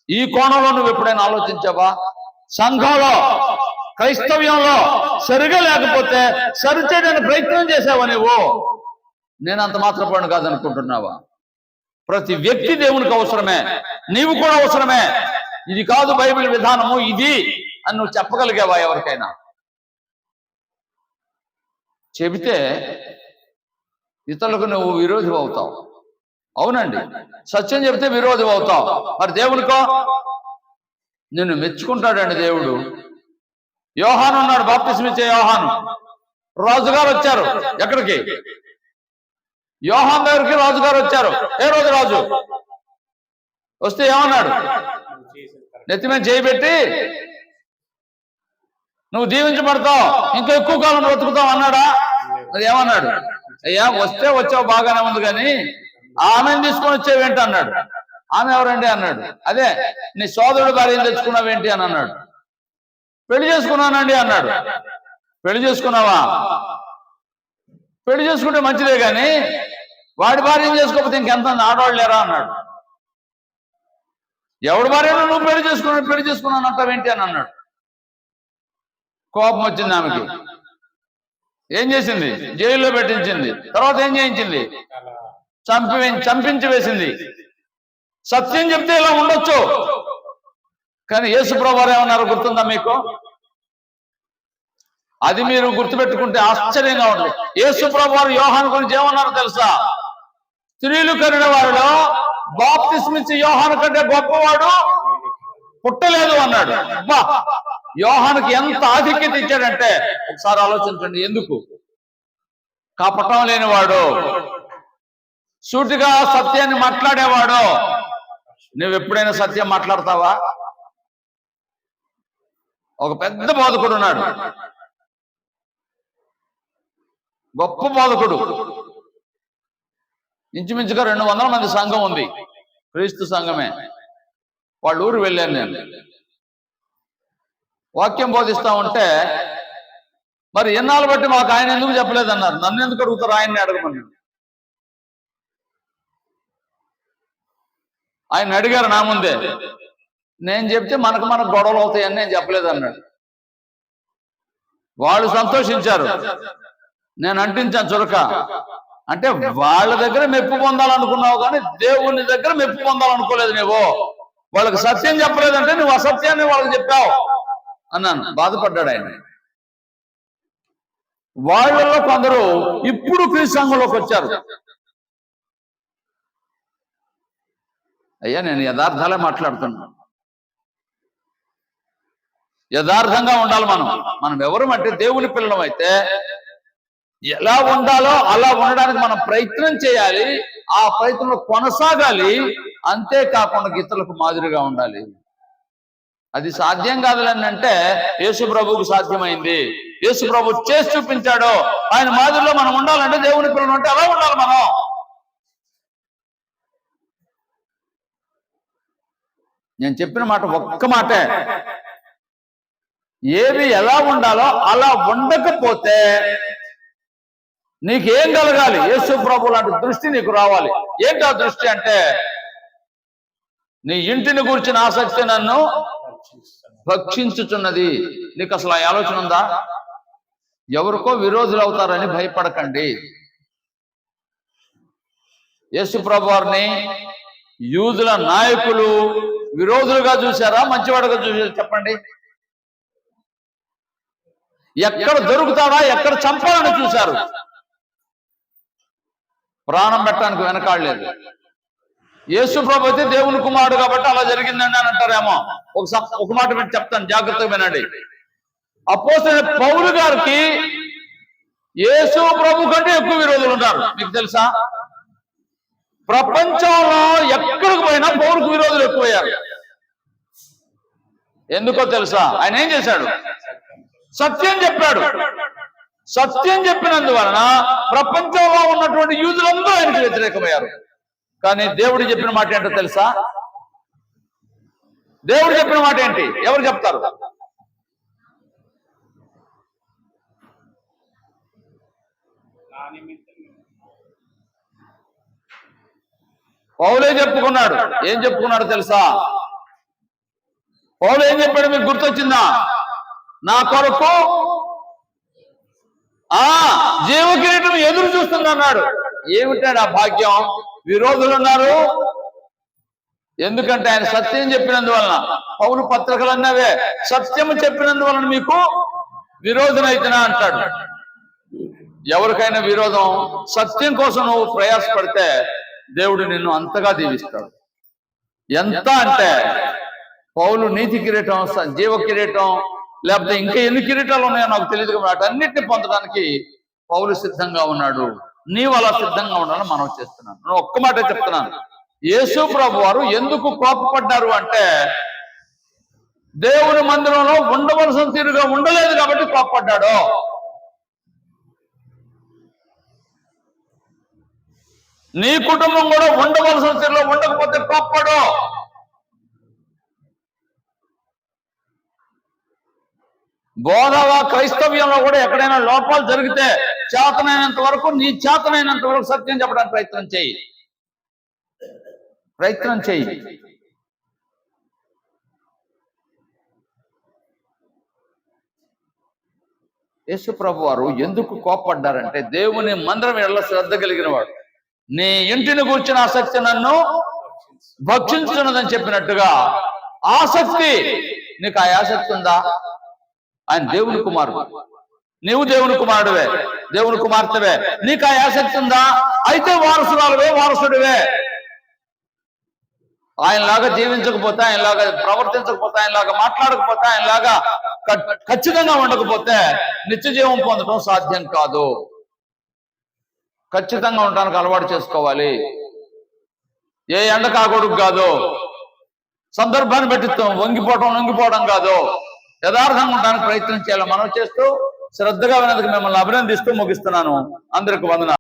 ఈ కోణంలో నువ్వు ఎప్పుడైనా ఆలోచించావా? సంఘంలో, క్రైస్తవ్యంలో సరిగా లేకపోతే సరిచేయడానికి ప్రయత్నం చేసావా నువ్వు? నేను అంత మాత్రపడిన కాదనుకుంటున్నావా? ప్రతి వ్యక్తి దేవునికి అవసరమే, నీవు కూడా అవసరమే. ఇది కాదు బైబిల్ విధానము, ఇది అని నువ్వు చెప్పగలిగావా ఎవరికైనా? చెబితే ఇతరులకు నువ్వు విరోధి అవుతావు. అవునండి, సత్యం చెబితే విరోధి అవుతావు. మరి దేవునికో నిన్ను మెచ్చుకుంటాడండి దేవుడు. యోహాను ఉన్నాడు, బాప్తిస్మ ఇచ్చే యోహాను. రాజుగారు వచ్చారు. ఎక్కడికి? యోహాను దగ్గరికి రాజుగారు వచ్చారు. ఏ రోజు రాజు వస్తే ఏమన్నాడు? నెత్తి మీద చేయబెట్టి నువ్వు దీవించబడతావు, ఇంకా ఎక్కువ కాలం బ్రతుకుతావు అన్నాడా? అది ఏమన్నాడు? అయ్యా వస్తే వచ్చావు బాగానే ఉంది, కానీ ఆమెను తీసుకొని వచ్చేవేంటి అన్నాడు. ఆమె ఎవరండి అన్నాడు. అదే నీ సోదరుడు భార్యను తెచ్చుకున్నావేంటి అని అన్నాడు. పెళ్లి చేసుకున్నానండి అన్నాడు. పెళ్లి చేసుకున్నావా? పెళ్లి చేసుకుంటే మంచిదే, కానీ వాడి భార్యను చేసుకోకపోతే ఇంకెంత ఆడవాళ్ళు లేరా అన్నాడు. ఎవడి భార్యను నువ్వు పెళ్లి చేసుకున్నాను అంటావేంటి అని అన్నాడు. కోపం వచ్చింది ఆమెకి. ఏం చేసింది? జైల్లో పెట్టించింది. తర్వాత ఏం చేయించింది? చంపించి వేసింది. సత్యం చెప్తే ఇలా ఉండొచ్చు. కానీ యేసుప్రభు వారు ఏమన్నారు గుర్తుందా మీకు? అది మీరు గుర్తుపెట్టుకుంటే ఆశ్చర్యంగా ఉంటుంది. యేసుప్రభు వారు యోహాను గురించి ఏమన్నారు తెలుసా? స్త్రీలు కనిన వారిలో బాప్తిస్మిచ్చి యోహాను కంటే గొప్పవాడు పుట్టలేదు అన్నాడు. అబ్బా, యోహానుకి ఎంత ఆధిక్యత ఇచ్చాడంటే ఒకసారి ఆలోచించండి. ఎందుకు? కపటం లేనివాడు, సూటిగా సత్యాన్ని మాట్లాడేవాడు. నువ్వు ఎప్పుడైనా సత్యం మాట్లాడతావా? ఒక పెద్ద బోధకుడు ఉన్నాడు, గొప్ప బోధకుడు. ఇంచుమించుగా 200 మంది సంఘం ఉంది, క్రీస్తు సంఘమే. వాళ్ళ ఊరు వెళ్ళాను నేను. వాక్యం బోధిస్తా ఉంటే మరి ఎన్నాళ్ళు బట్టి మాకు ఆయన ఎందుకు చెప్పలేదన్నారు. నన్ను ఎందుకు అడుగుతారు, ఆయన్ని అడగమని. ఆయన అడిగారు నా ముందే. నేను చెప్తే మనకు గొడవలు అవుతాయని నేను చెప్పలేదన్నాడు. వాళ్ళు సంతోషించారు. నేను అంటించాను చురక. అంటే వాళ్ళ దగ్గర మెప్పు పొందాలనుకున్నావు కానీ దేవుని దగ్గర మెప్పు పొందాలనుకోలేదు నువ్వు. వాళ్ళకి సత్యం చెప్పలేదంటే నువ్వు అసత్యాన్ని వాళ్ళకి చెప్పావు అన్నాను. బాధపడ్డాడు ఆయన. వాళ్ళలో కొందరు ఇప్పుడు క్రీస్తు సంఘంలోకి వచ్చారు. అయ్యా, నేను యథార్థాలే మాట్లాడుతున్నాను. యథార్థంగా ఉండాలి మనం ఎవరు అంటే దేవుని పిల్లలం అయితే ఎలా ఉండాలో అలా ఉండడానికి మనం ప్రయత్నం చేయాలి. ఆ ప్రయత్నంలో కొనసాగాలి. అంతేకాకుండా ఇతరులకు మాదిరిగా ఉండాలి. అది సాధ్యం కాదులని అంటే యేసు ప్రభువుకు సాధ్యమైంది. యేసు ప్రభు చేసి చూపించాడు. ఆయన మాదిరిలో మనం ఉండాలంటే దేవుని పిల్లలు అంటే అలా ఉండాలి మనం. నేను చెప్పిన మాట ఒక్క మాటే. ఏది ఎలా ఉండాలో అలా ఉండకపోతే నీకేం కలగాలి? యేసు ప్రభు లాంటి దృష్టి నీకు రావాలి. ఏంటి ఆ దృష్టి అంటే, నీ ఇంటిని గురించిన ఆసక్తి నన్ను భక్షించుచున్నది. నీకు అసలు ఆ ఆలోచన ఉందా? ఎవరికో విరోధులు అవుతారని భయపడకండి. యేసు ప్రభు వారిని యూదుల నాయకులు విరోధులుగా చూశారా, మంచివాడుగా చూసారా? చెప్పండి. ఎక్కడ దొరుకుతాడా, ఎక్కడ చంపాలని చూశారు. ప్రాణం పెట్టడానికి వెనకాడలేదు. యేసు ప్రభు అయితే దేవుని కుమారుడు కాబట్టి అలా జరిగిందండి అని అంటారేమో. ఒక మాట పెట్టి చెప్తాను, జాగ్రత్తగా వినండి. అపోస్తలుడైన పౌలు గారికి యేసు ప్రభు కంటే ఎక్కువ విరోధులు ఉన్నారు. మీకు తెలుసా? ప్రపంచంలో ఎక్కడికి పోయినా పౌలుకు విరోధులు ఎక్కువయ్యారు. ఎందుకో తెలుసా? ఆయన ఏం చేశాడు? సత్యం చెప్పాడు. సత్యం చెప్పినందువలన ప్రపంచంలో ఉన్నటువంటి యూదులందరూ ఆయనకు వ్యతిరేకమయ్యారు. కానీ దేవుడు చెప్పిన మాట ఏంటో తెలుసా? దేవుడు చెప్పిన మాట ఏంటి? ఎవరు చెప్తారు? పౌలే చెప్పుకున్నాడు. ఏం చెప్పుకున్నాడు తెలుసా? పౌలు ఏం చెప్పాడు మీకు గుర్తొచ్చిందా? నా కొరకు జీవ కిరీటం ఎదురు చూస్తుందన్నాడు. ఏమిటాడు ఆ భాగ్యం? విరోధులు ఉన్నారు. ఎందుకంటే ఆయన సత్యం చెప్పినందువలన. పౌలు పత్రికలు అన్నవే, సత్యము చెప్పినందువలన మీకు విరోధునైతేనా అంటాడు. ఎవరికైనా విరోధం, సత్యం కోసం నువ్వు ప్రయాసపడితే దేవుడు నిన్ను అంతగా దీవిస్తాడు. ఎంత అంటే పౌలు నీతి కిరీటం, జీవ కిరీటం, లేకపోతే ఇంకా ఎన్ని కిరీటాలు ఉన్నాయో నాకు తెలియదు. వాటన్నిటిని పొందడానికి పౌలు సిద్ధంగా ఉన్నాడు. నీవు అలా సిద్ధంగా ఉండాలని మనం చేస్తున్నాను. నేను ఒక్క మాట చెప్తున్నాను. యేసు ప్రభు వారు ఎందుకు కోపపడ్డారు అంటే దేవుని మందిరంలో ఉండవలసిన తీరుగా ఉండలేదు కాబట్టి కోపపడ్డాడు. నీ కుటుంబం కూడా ఉండవలసిన తీరులో ఉండకపోతే కోపపడు. బోధవ క్రైస్తవ్యంలో కూడా ఎక్కడైనా లోపాలు జరిగితే చేతనైనంత వరకు, నీ చేతనైనంత వరకు సత్యం చెప్పడానికి ప్రయత్నం చేయి. యేసు ప్రభు వారు ఎందుకు కోపడ్డారంటే దేవుని మందిరం ఎడల శ్రద్ధ కలిగిన వాడు. నీ ఇంటిని కూర్చున్న ఆసక్తి నన్ను భక్షించున్నదని చెప్పినట్టుగా ఆసక్తి, నీకు ఆ ఆసక్తి ఉందా? ఆయన దేవుని కుమారుడు, నీవు దేవుని కుమారుడివే, దేవుని కుమార్తెవే, నీకు ఆ ఆసక్తి ఉందా? అయితే వారసురాలువే, వారసుడివే. ఆయనలాగా జీవించకపోతే, ఆయనలాగా ప్రవర్తించకపోతే, ఆయనలాగా మాట్లాడకపోతే, ఆయనలాగా ఖచ్చితంగా ఉండకపోతే నిత్య జీవం పొందడం సాధ్యం కాదు. ఖచ్చితంగా ఉండడానికి అలవాటు చేసుకోవాలి. ఏ ఎండ కాకూడదు కాదు, సందర్భాన్ని బట్టి వంగిపోవడం కాదు, యథార్థంగా ఉండడానికి ప్రయత్నం చేయాలి. మనం చేస్తూ శ్రద్ధగా వినందుకు మిమ్మల్ని అభినందిస్తూ ముగిస్తున్నాను. అందరికి వందనాలు.